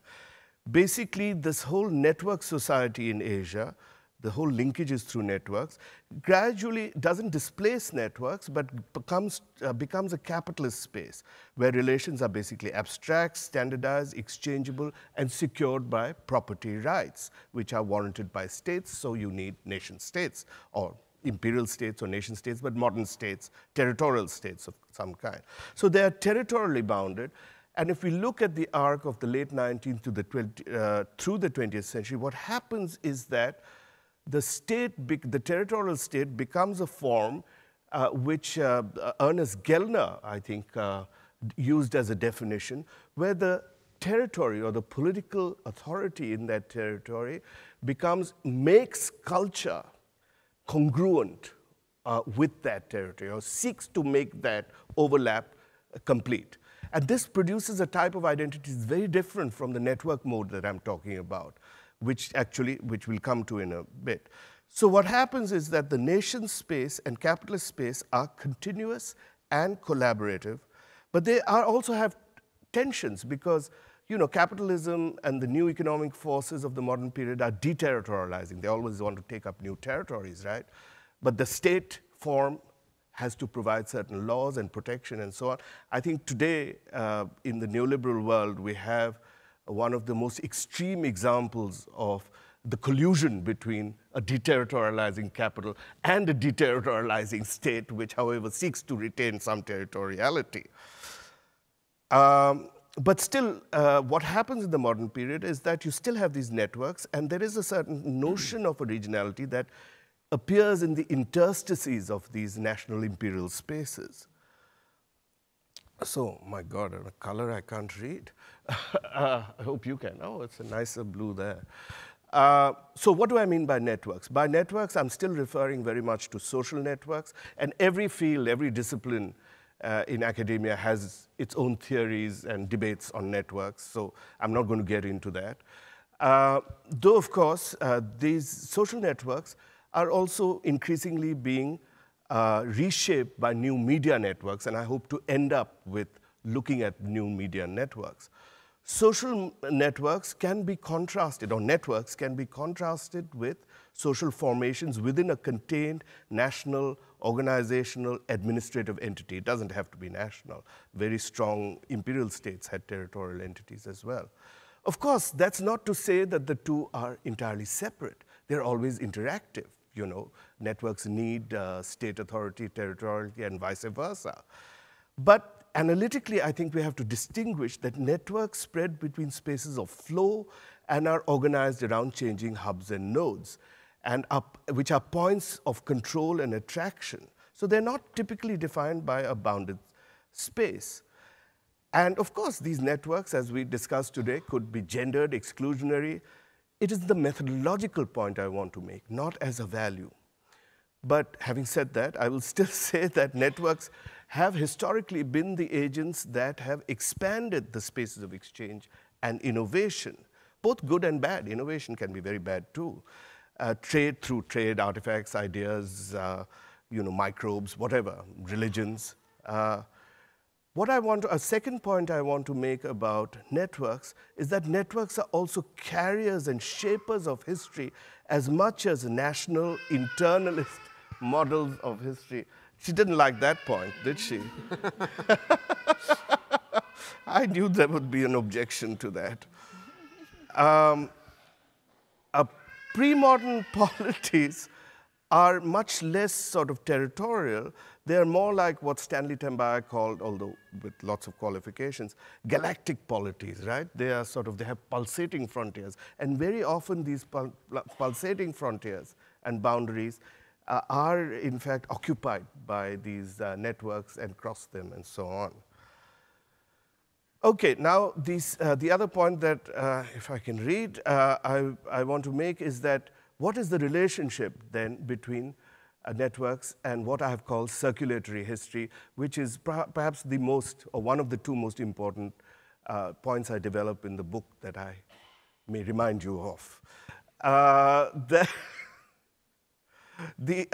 Basically, this whole network society in Asia, the whole linkages through networks, gradually doesn't displace networks, but becomes a capitalist space, where relations are basically abstract, standardized, exchangeable, and secured by property rights, which are warranted by states, so you need nation states, or imperial states or nation states, but modern states, territorial states of some kind. So they are territorially bounded, and if we look at the arc of the late 19th to through the 20th century, what happens is that the territorial state becomes a form which Ernest Gellner, I think, used as a definition, where the territory or the political authority in that territory makes culture congruent with that territory, or seeks to make that overlap complete. And this produces a type of identity that's very different from the network mode that I'm talking about, which we'll come to in a bit. So what happens is that the nation space and capitalist space are continuous and collaborative, but they also have tensions because capitalism and the new economic forces of the modern period are deterritorializing. They always want to take up new territories, right? But the state form has to provide certain laws and protection and so on. I think today, in the neoliberal world, we have one of the most extreme examples of the collusion between a deterritorializing capital and a deterritorializing state, which, however, seeks to retain some territoriality. But still, what happens in the modern period is that you still have these networks, and there is a certain notion of a regionality that appears in the interstices of these national imperial spaces. So, my God, a color I can't read. I hope you can. Oh, it's a nicer blue there. So what do I mean by networks? By networks, I'm still referring very much to social networks, and every field, every discipline in academia has its own theories and debates on networks, so I'm not going to get into that. Though, of course, these social networks are also increasingly being reshaped by new media networks, and I hope to end up with looking at new media networks. Social networks can be contrasted, or networks can be contrasted with social formations within a contained national, organizational, administrative entity. It doesn't have to be national. Very strong imperial states had territorial entities as well. Of course, that's not to say that the two are entirely separate. They're always interactive. You know, networks need state authority, territoriality, and vice versa. But analytically, I think we have to distinguish that networks spread between spaces of flow and are organized around changing hubs and nodes, and which are points of control and attraction. So they're not typically defined by a bounded space. And of course, these networks, as we discussed today, could be gendered, exclusionary. It is the methodological point I want to make, not as a value. But having said that, I will still say that networks have historically been the agents that have expanded the spaces of exchange and innovation, both good and bad. Innovation can be very bad too. Trade through trade, artifacts, ideas, microbes, whatever, religions. A second point I want to make about networks is that networks are also carriers and shapers of history as much as national internalist models of history. She didn't like that point, did she? I knew there would be an objection to that. Pre-modern polities are much less sort of territorial. They're more like what Stanley Tembire called, although with lots of qualifications, galactic polities, right? They have pulsating frontiers. And very often these pulsating frontiers and boundaries are in fact occupied by these networks and cross them and so on. Okay, now the other point that, if I can read, I want to make is that what is the relationship then between networks and what I have called circulatory history, which is perhaps the most, or one of the two most important points I develop in the book that I may remind you of. The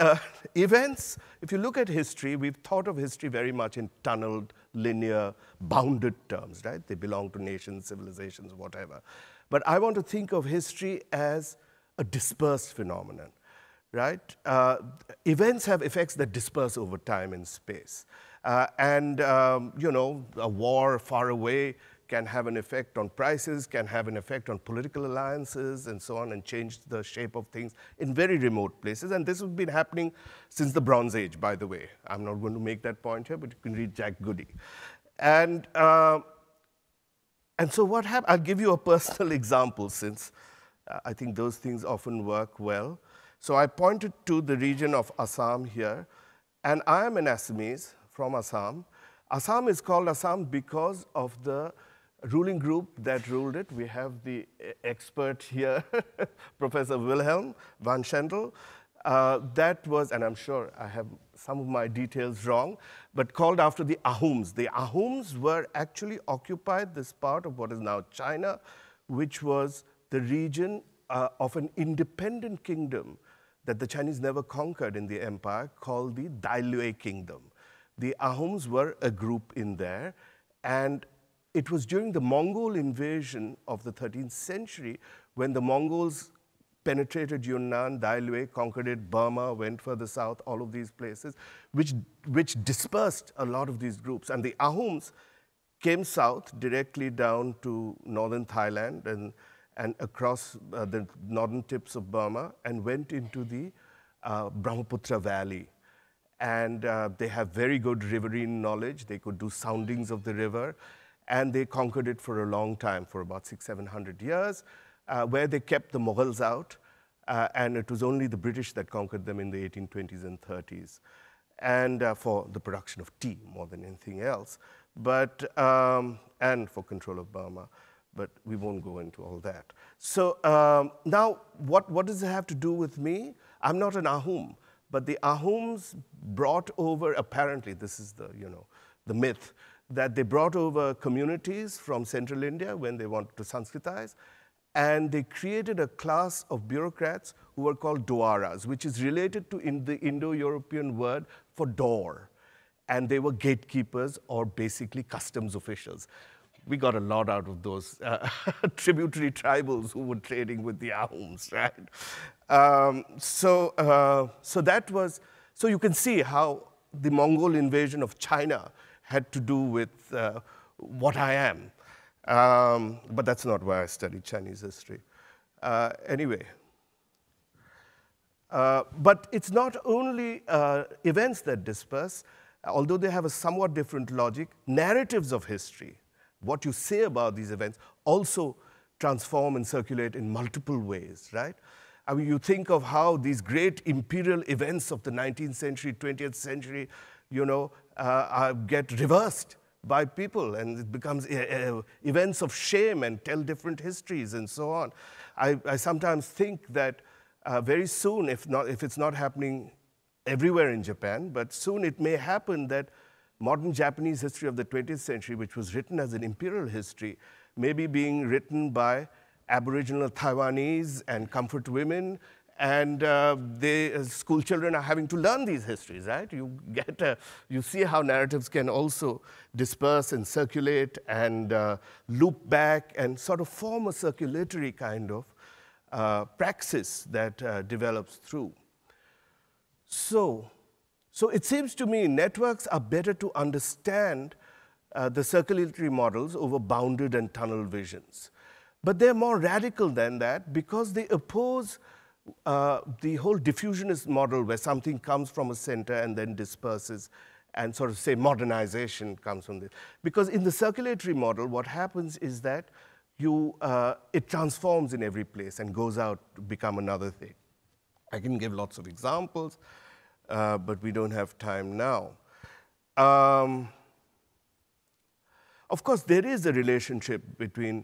events, if you look at history, we've thought of history very much in tunneled, linear, bounded terms, right? They belong to nations, civilizations, whatever. But I want to think of history as a dispersed phenomenon, right? Events have effects that disperse over time and space. A war far away can have an effect on prices, can have an effect on political alliances, and so on, and change the shape of things in very remote places. And this has been happening since the Bronze Age, by the way. I'm not going to make that point here, but you can read Jack Goody. And so what happened? I'll give you a personal example, since I think those things often work well. So I pointed to the region of Assam here, and I am an Assamese from Assam. Assam is called Assam because of the ruling group that ruled it. We have the expert here, Professor Wilhelm van Schendel. That was, and I'm sure I have some of my details wrong, but called after the Ahums. The Ahums were actually occupied this part of what is now China, which was the region of an independent kingdom that the Chinese never conquered in the empire, called the Dailue Kingdom. The Ahums were a group in there, and it was during the Mongol invasion of the 13th century when the Mongols penetrated Yunnan, Dailue, conquered it, Burma, went further south, all of these places, which dispersed a lot of these groups. And the Ahums came south directly down to northern Thailand and across the northern tips of Burma and went into the Brahmaputra Valley. And they have very good riverine knowledge. They could do soundings of the river. And they conquered it for a long time, for about 600-700 years, where they kept the Mughals out. And it was only the British that conquered them in the 1820s and 30s, and for the production of tea more than anything else, but, and for control of Burma. But we won't go into all that. So now, what does it have to do with me? I'm not an Ahum, but the Ahums brought over, apparently, this is the myth, that they brought over communities from central India when they wanted to Sanskritize, and they created a class of bureaucrats who were called Duaras, which is related to the Indo-European word for door. And they were gatekeepers or basically customs officials. We got a lot out of those tributary tribals who were trading with the Ahoms, right? So you can see how the Mongol invasion of China had to do with what I am. But that's not why I studied Chinese history. Anyway. But it's not only events that disperse, although they have a somewhat different logic, narratives of history, what you say about these events, also transform and circulate in multiple ways, right? I mean, you think of how these great imperial events of the 19th century, 20th century, you know, get reversed by people, and it becomes events of shame and tell different histories and so on. I sometimes think that very soon, if it's not happening everywhere in Japan, but soon it may happen that modern Japanese history of the 20th century, which was written as an imperial history, may be being written by Aboriginal Taiwanese and comfort women, and school children are having to learn these histories, right? You see how narratives can also disperse and circulate and loop back and sort of form a circulatory kind of praxis that develops through. So it seems to me networks are better to understand the circulatory models over bounded and tunnel visions. But they're more radical than that because they oppose the whole diffusionist model where something comes from a center and then disperses and sort of say modernization comes from this. Because in the circulatory model, what happens is that it transforms in every place and goes out to become another thing. I can give lots of examples, but we don't have time now. Of course, there is a relationship between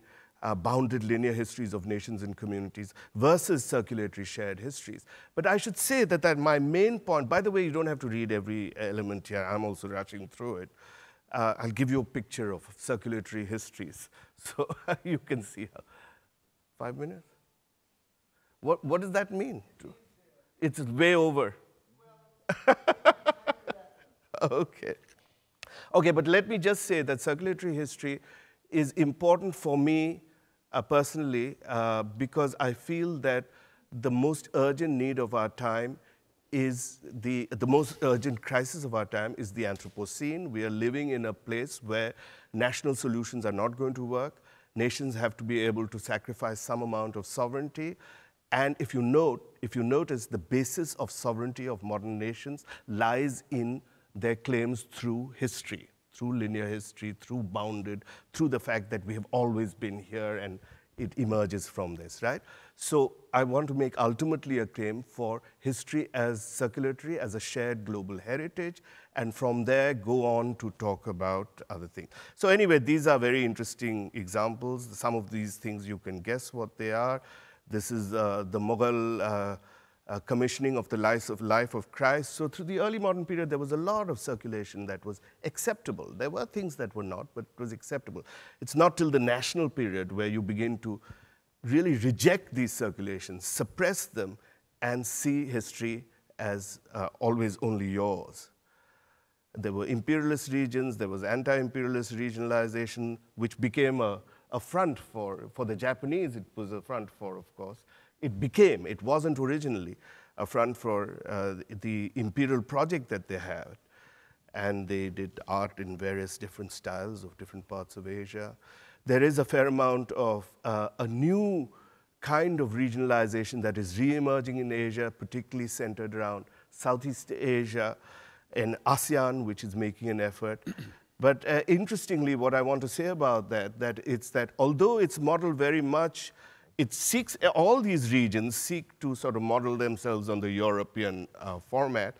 bounded linear histories of nations and communities versus circulatory shared histories. But I should say that my main point, by the way, you don't have to read every element here. I'm also rushing through it. I'll give you a picture of circulatory histories so you can see how. 5 minutes? What does that mean? It's way over. Okay. Okay, but let me just say that circulatory history is important for me personally because I feel that the most urgent need of our time is the most urgent crisis of our time is the Anthropocene. We are living in a place where national solutions are not going to work. Nations have to be able to sacrifice some amount of sovereignty. And if you notice, the basis of sovereignty of modern nations lies in their claims through history, through linear history, through bounded, through the fact that we have always been here and it emerges from this, right? So I want to make ultimately a claim for history as circulatory, as a shared global heritage, and from there go on to talk about other things. So anyway, these are very interesting examples. Some of these things you can guess what they are. This is the Mughal commissioning of the life of Christ. So through the early modern period, there was a lot of circulation that was acceptable. There were things that were not, but it was acceptable. It's not till the national period where you begin to really reject these circulations, suppress them, and see history as always only yours. There were imperialist regions, there was anti-imperialist regionalization, which became a front for the Japanese. It was a front for, of course, it wasn't originally a front for the imperial project that they had. And they did art in various different styles of different parts of Asia. There is a fair amount of a new kind of regionalization that is re-emerging in Asia, particularly centered around Southeast Asia and ASEAN, which is making an effort. But interestingly, what I want to say about it's that although it's modeled very much, all these regions seek to sort of model themselves on the European format,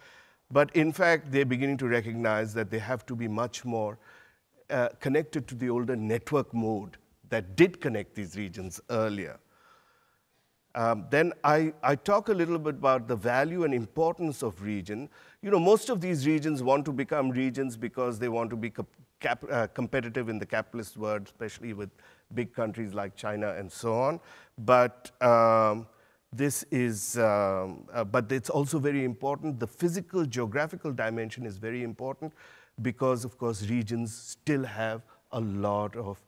but in fact, they're beginning to recognize that they have to be much more connected to the older network mode that did connect these regions earlier. Then I talk a little bit about the value and importance of region. You know, most of these regions want to become regions because they want to be competitive in the capitalist world, especially with big countries like China and so on. But this is, but it's also very important. The physical, geographical dimension is very important because, of course, regions still have a lot of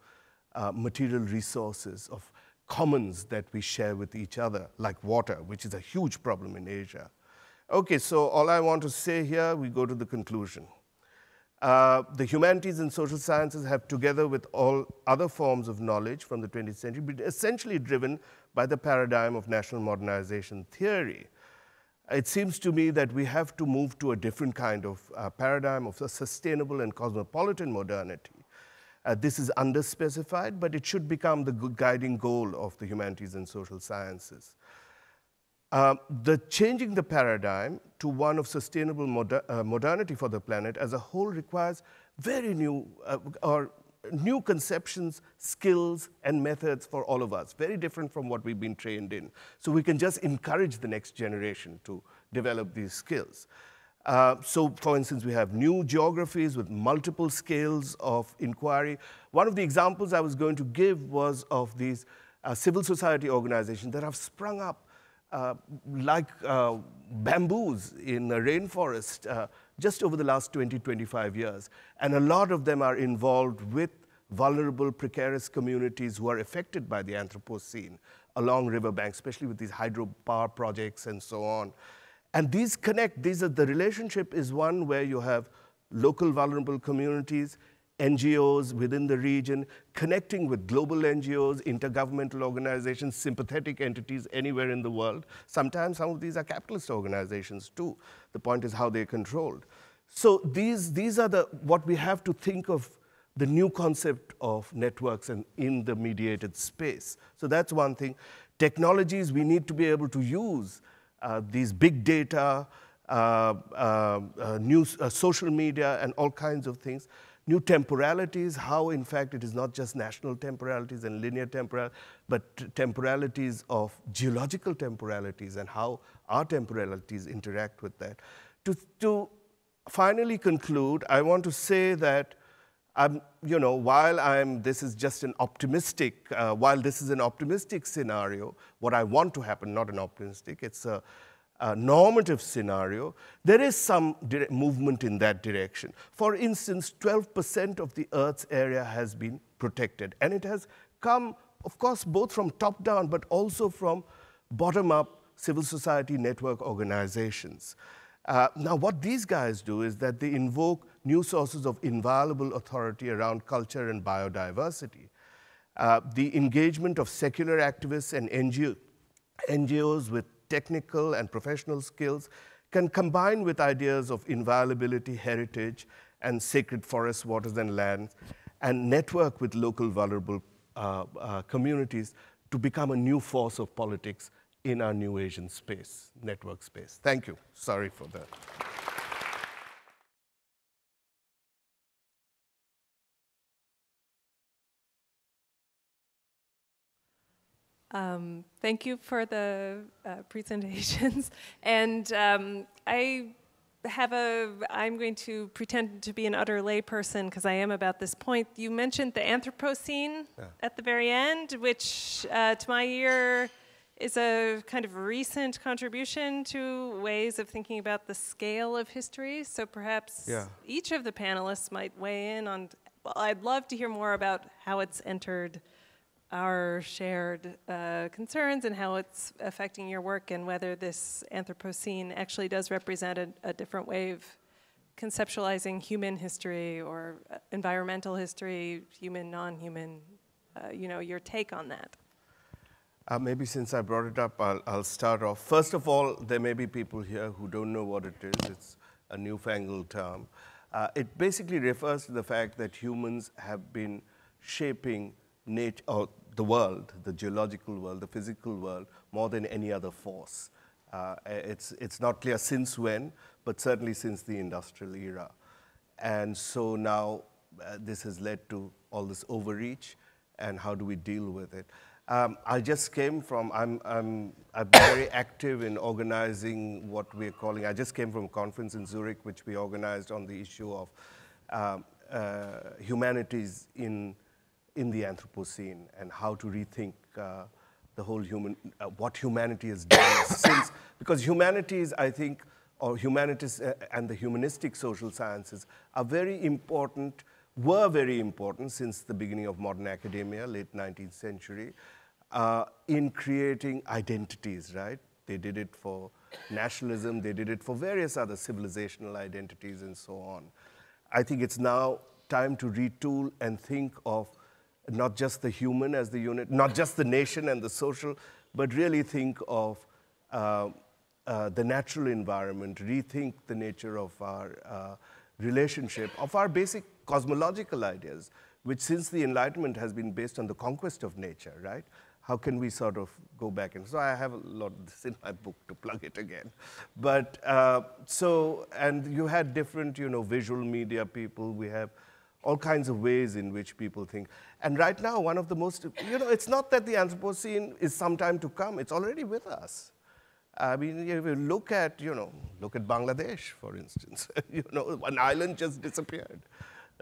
material resources, of commons that we share with each other, like water, which is a huge problem in Asia. Okay, so all I want to say here, we go to the conclusion. The humanities and social sciences have, together with all other forms of knowledge from the 20th century, been essentially driven by the paradigm of national modernization theory. It seems to me that we have to move to a different kind of paradigm of a sustainable and cosmopolitan modernity. This is underspecified, but it should become the guiding goal of the humanities and social sciences. Changing the paradigm to one of sustainable modernity for the planet as a whole requires very new new conceptions, skills, and methods for all of us, very different from what we've been trained in. So we can just encourage the next generation to develop these skills. So, for instance, we have new geographies with multiple scales of inquiry. One of the examples I was going to give was of these civil society organizations that have sprung up like bamboos in the rainforest just over the last 20, 25 years. And a lot of them are involved with vulnerable, precarious communities who are affected by the Anthropocene along riverbanks, especially with these hydropower projects and so on. And these connect, the relationship is one where you have local vulnerable communities, NGOs within the region, connecting with global NGOs, intergovernmental organizations, sympathetic entities anywhere in the world. Sometimes some of these are capitalist organizations too. The point is how they're controlled. So these are what we have to think of, the new concept of networks and in the mediated space. So that's one thing. Technologies, we need to be able to use these big data, social media, and all kinds of things. New temporalities, how in fact it is not just national temporalities and linear temporalities, but temporalities of geological temporalities and how our temporalities interact with that. To finally conclude, I want to say that while this is just an optimistic, while this is an optimistic scenario, what I want to happen, not an optimistic, it's a normative scenario, there is some movement in that direction. For instance, 12% of the Earth's area has been protected. And it has come, of course, both from top down, but also from bottom up civil society network organizations. Now, what these guys do is that they invoke new sources of inviolable authority around culture and biodiversity. The engagement of secular activists and NGOs with technical and professional skills can combine with ideas of inviolability, heritage, and sacred forests, waters, and lands, and network with local vulnerable communities to become a new force of politics in our new Asian space, network space. Thank you. Sorry for that. Thank you for the presentations. And I'm going to pretend to be an utter layperson because I am about this point. You mentioned the Anthropocene at the very end, which to my ear is a kind of recent contribution to ways of thinking about the scale of history. So perhaps each of the panelists might weigh in on, well, I'd love to hear more about how it's entered our shared concerns and how it's affecting your work, and whether this Anthropocene actually does represent a different way of conceptualizing human history or environmental history, human, non-human, your take on that. Maybe since I brought it up, I'll start off. First of all, there may be people here who don't know what it is. It's a newfangled term. It basically refers to the fact that humans have been shaping nature, or the world, the geological world, the physical world, more than any other force. It's not clear since when, but certainly since the industrial era. And so now this has led to all this overreach, and how do we deal with it? I just came from, I've been very active in organizing what we're calling, I just came from a conference in Zurich, which we organized on the issue of humanities in the Anthropocene and how to rethink the whole what humanity has done since, because humanities, I think, or humanities and the humanistic social sciences are very important, were very important since the beginning of modern academia, late 19th century, in creating identities, right? They did it for nationalism, they did it for various other civilizational identities and so on. I think it's now time to retool and think of not just the human as the unit, not just the nation and the social, but really think of the natural environment, rethink the nature of our relationship, of our basic cosmological ideas, which since the Enlightenment has been based on the conquest of nature, right? How can we sort of go back? And so I have a lot of this in my book to plug it again. But and you had different, visual media people. We have all kinds of ways in which people think. And right now, one of the most, it's not that the Anthropocene is sometime to come. It's already with us. I mean, if you look at, look at Bangladesh, for instance. An island just disappeared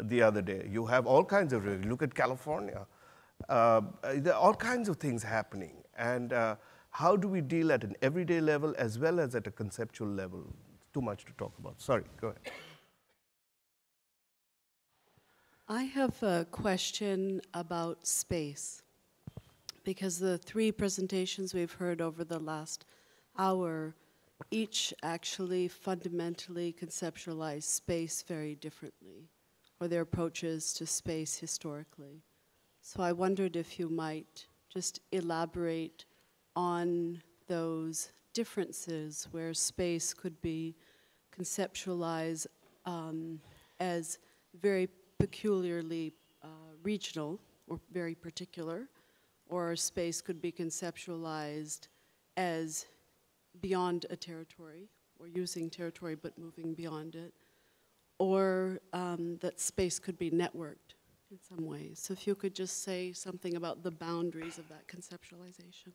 the other day. You have all kinds of, look at California. There are all kinds of things happening. And how do we deal at an everyday level as well as at a conceptual level? Too much to talk about. Sorry, go ahead. I have a question about space, because the three presentations we've heard over the last hour each actually fundamentally conceptualize space very differently, or their approaches to space historically. So I wondered if you might just elaborate on those differences where space could be conceptualized as very peculiarly regional or very particular, or space could be conceptualized as beyond a territory, or using territory but moving beyond it, or that space could be networked in some ways. So if you could just say something about the boundaries of that conceptualization.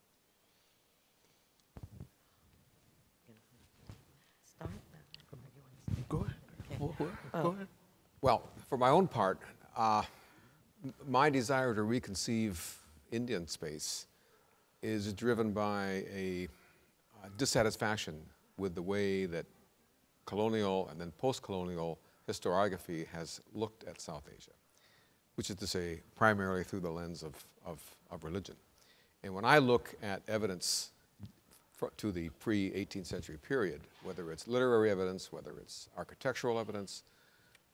Go ahead. Go ahead. Well, for my own part, my desire to reconceive Indian space is driven by a dissatisfaction with the way that colonial and then post-colonial historiography has looked at South Asia, which is to say primarily through the lens of religion. And when I look at evidence to the pre-18th century period, whether it's literary evidence, whether it's architectural evidence,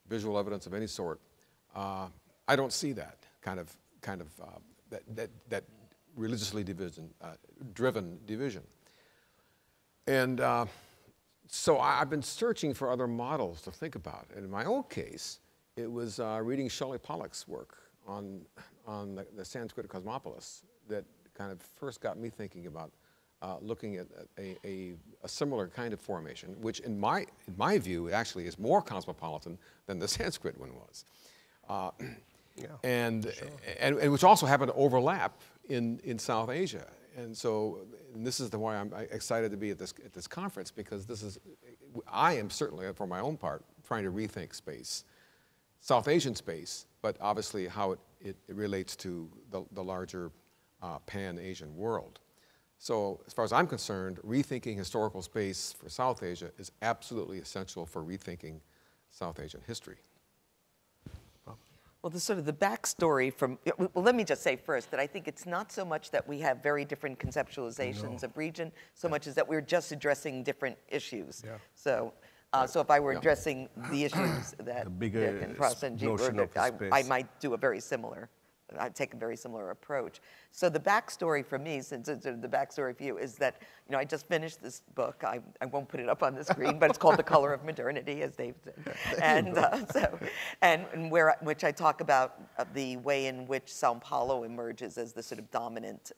visual evidence of any sort, I don't see that that religiously driven division. And so I've been searching for other models to think about. And in my own case, it was reading Shelley Pollack's work on the Sanskrit cosmopolis that kind of first got me thinking about looking at a similar kind of formation, which in my view actually is more cosmopolitan than the Sanskrit one was. Yeah, and sure. which also happened to overlap in South Asia. And so this is why I'm excited to be at this conference, because I am certainly, for my own part, trying to rethink space, South Asian space, but obviously how it relates to the larger Pan-Asian world. So as far as I'm concerned, rethinking historical space for South Asia is absolutely essential for rethinking South Asian history. Well, the backstory from, well, let me just say first that I think it's not so much that we have very different conceptualizations of region, so much as that we're just addressing different issues. Yeah. So if I were addressing the issues that Dick and Prasenjit were, I might do a very similar, I'd take a very similar approach. So the backstory for me, since it's the backstory for you, is that I just finished this book. I won't put it up on the screen, but it's called The Color of Modernity, as Dave said, and which I talk about the way in which Sao Paulo emerges as the sort of dominant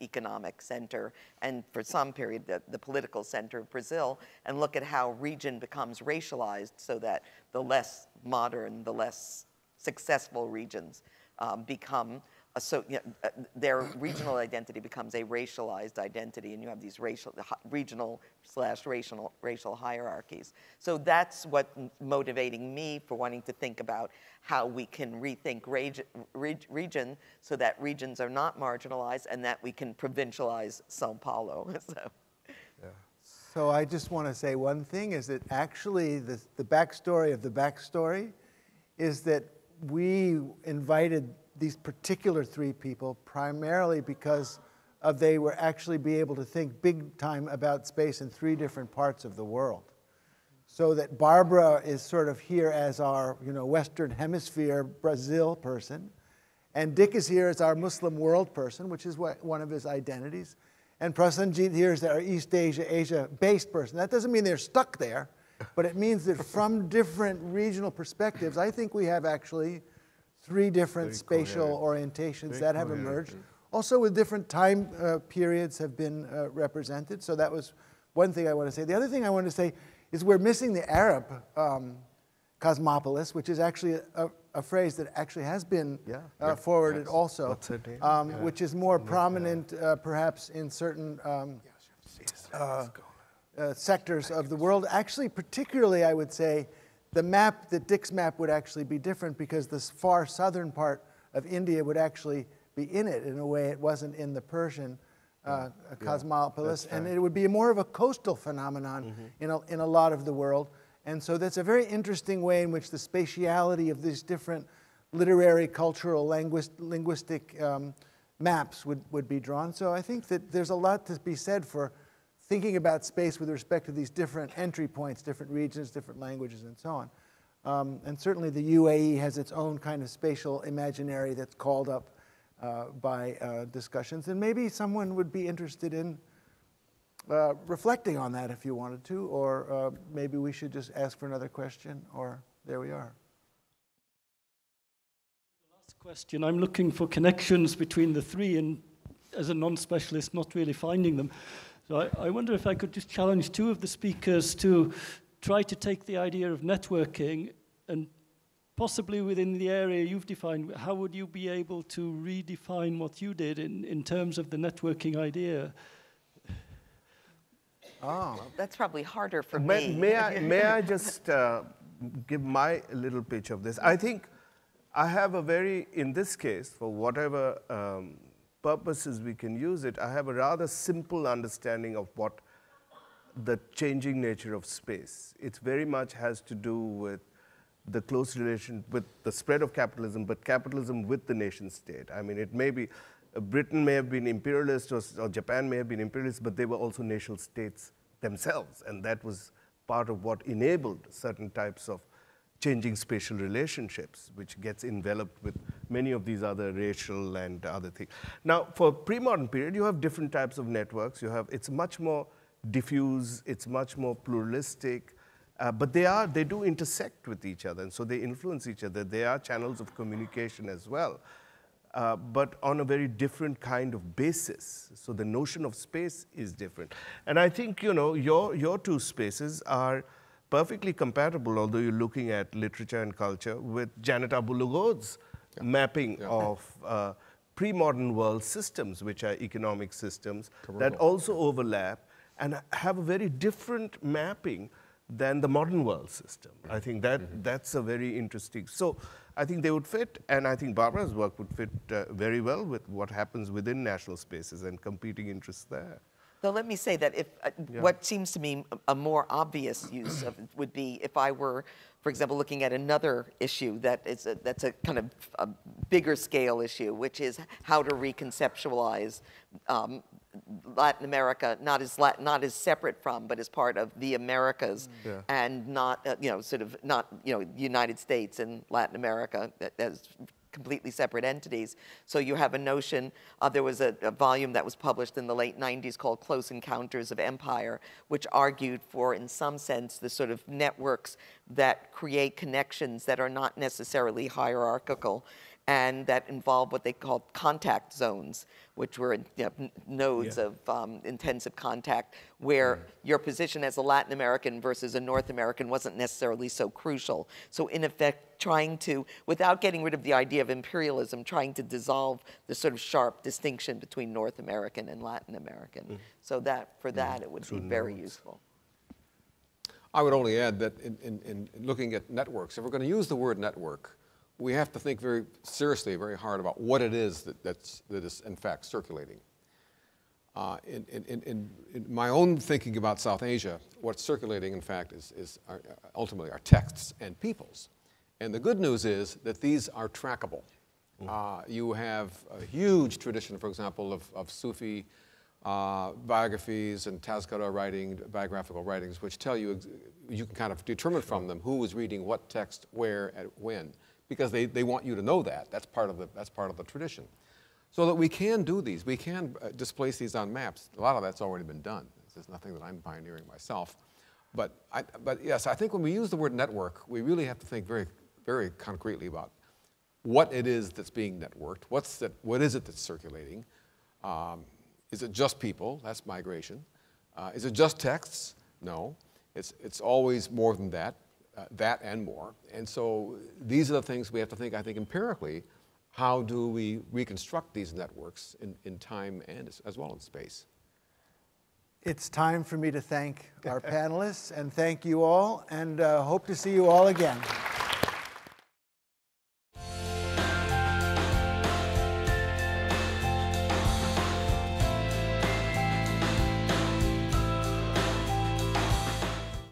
economic center, and for some period the political center of Brazil, and look at how region becomes racialized, so that the less modern, the less successful regions become their regional identity becomes a racialized identity, and you have these regional/racial hierarchies. So that's what's motivating me for wanting to think about how we can rethink region so that regions are not marginalized and that we can provincialize Sao Paulo. So I just want to say one thing is that actually the backstory of the backstory is that we invited these particular three people primarily because they were actually be able to think big time about space in three different parts of the world. So that Barbara is sort of here as our Western Hemisphere Brazil person, and Dick is here as our Muslim world person, which is one of his identities. And Prasenjit here is our East Asia-based person. That doesn't mean they're stuck there, but it means that from different regional perspectives, I think we have actually three different spatial orientations that have emerged. Also with different time periods have been represented. So that was one thing I want to say. The other thing I want to say is we're missing the Arab cosmopolis, which is actually a phrase that actually has been forwarded also, which is more prominent perhaps in certain sectors of the world. Actually, particularly, I would say, Dick's map would actually be different because the far southern part of India would actually be in it in a way it wasn't in the Persian cosmopolis. And it would be more of a coastal phenomenon in a lot of the world. And so that's a very interesting way in which the spatiality of these different literary, cultural, linguistic maps would be drawn. So I think that there's a lot to be said for thinking about space with respect to these different entry points, different regions, different languages, and so on. And certainly the UAE has its own kind of spatial imaginary that's called up by discussions. And maybe someone would be interested in reflecting on that if you wanted to, or maybe we should just ask for another question, or there we are. Last question. I'm looking for connections between the three, and as a non-specialist, not really finding them. So I wonder if I could just challenge two of the speakers to try to take the idea of networking and possibly within the area you've defined, how would you be able to redefine what you did in terms of the networking idea? Well, that's probably harder for me. May I just give my little pitch of this? I think I have a very, in this case, for whatever purposes we can use it, I have a rather simple understanding of what the changing nature of space. It very much has to do with the close relation with the spread of capitalism, but capitalism with the nation state. I mean, it may be, Britain may have been imperialist or Japan may have been imperialist, but they were also nation states themselves. And that was part of what enabled certain types of changing spatial relationships, which gets enveloped with many of these other racial and other things. Now, for pre-modern period, you have different types of networks. It's much more diffuse, it's much more pluralistic, but they do intersect with each other, and so they influence each other. They are channels of communication as well, but on a very different kind of basis. So the notion of space is different. And I think, your two spaces are perfectly compatible, although you're looking at literature and culture, with Janet Abu-Lughod's mapping of pre-modern world systems, which are economic systems that also overlap and have a very different mapping than the modern world system. I think that's a very interesting. So I think they would fit, and I think Barbara's work would fit very well with what happens within national spaces and competing interests there. So let me say that if what seems to me a more obvious use of it would be if I were, for example, looking at another issue that's a kind of a bigger scale issue, which is how to reconceptualize Latin America, not as separate from, but as part of the Americas, and not United States and Latin America as completely separate entities. So you have a notion, there was a volume that was published in the late 90s called Close Encounters of Empire, which argued for, in some sense, the sort of networks that create connections that are not necessarily hierarchical. and that involved what they called contact zones, which were nodes of intensive contact, where your position as a Latin American versus a North American wasn't necessarily so crucial. So in effect, trying to, without getting rid of the idea of imperialism, trying to dissolve the sort of sharp distinction between North American and Latin American. So that, for that, it would be very useful. I would only add that in looking at networks, if we're going to use the word network, we have to think very seriously, very hard about what it is that is in fact circulating. In my own thinking about South Asia, what's circulating in fact is ultimately our texts and peoples. And the good news is that these are trackable. You have a huge tradition, for example, of Sufi biographies and Tazkara writing, biographical writings, which tell you, you can kind of determine from them who was reading what text, where, and when, because they want you to know that. That's part of the tradition. So that we can do these, we can displace these on maps. A lot of that's already been done. This is nothing that I'm pioneering myself. But yes, I think when we use the word network, we really have to think very, very concretely about what it is that's being networked, what is it that's circulating. Is it just people? That's migration. Is it just texts? No. It's always more than that, that and more. And so these are the things we have to think, I think, empirically. How do we reconstruct these networks in time and as well in space? It's time for me to thank our panelists and thank you all, and hope to see you all again.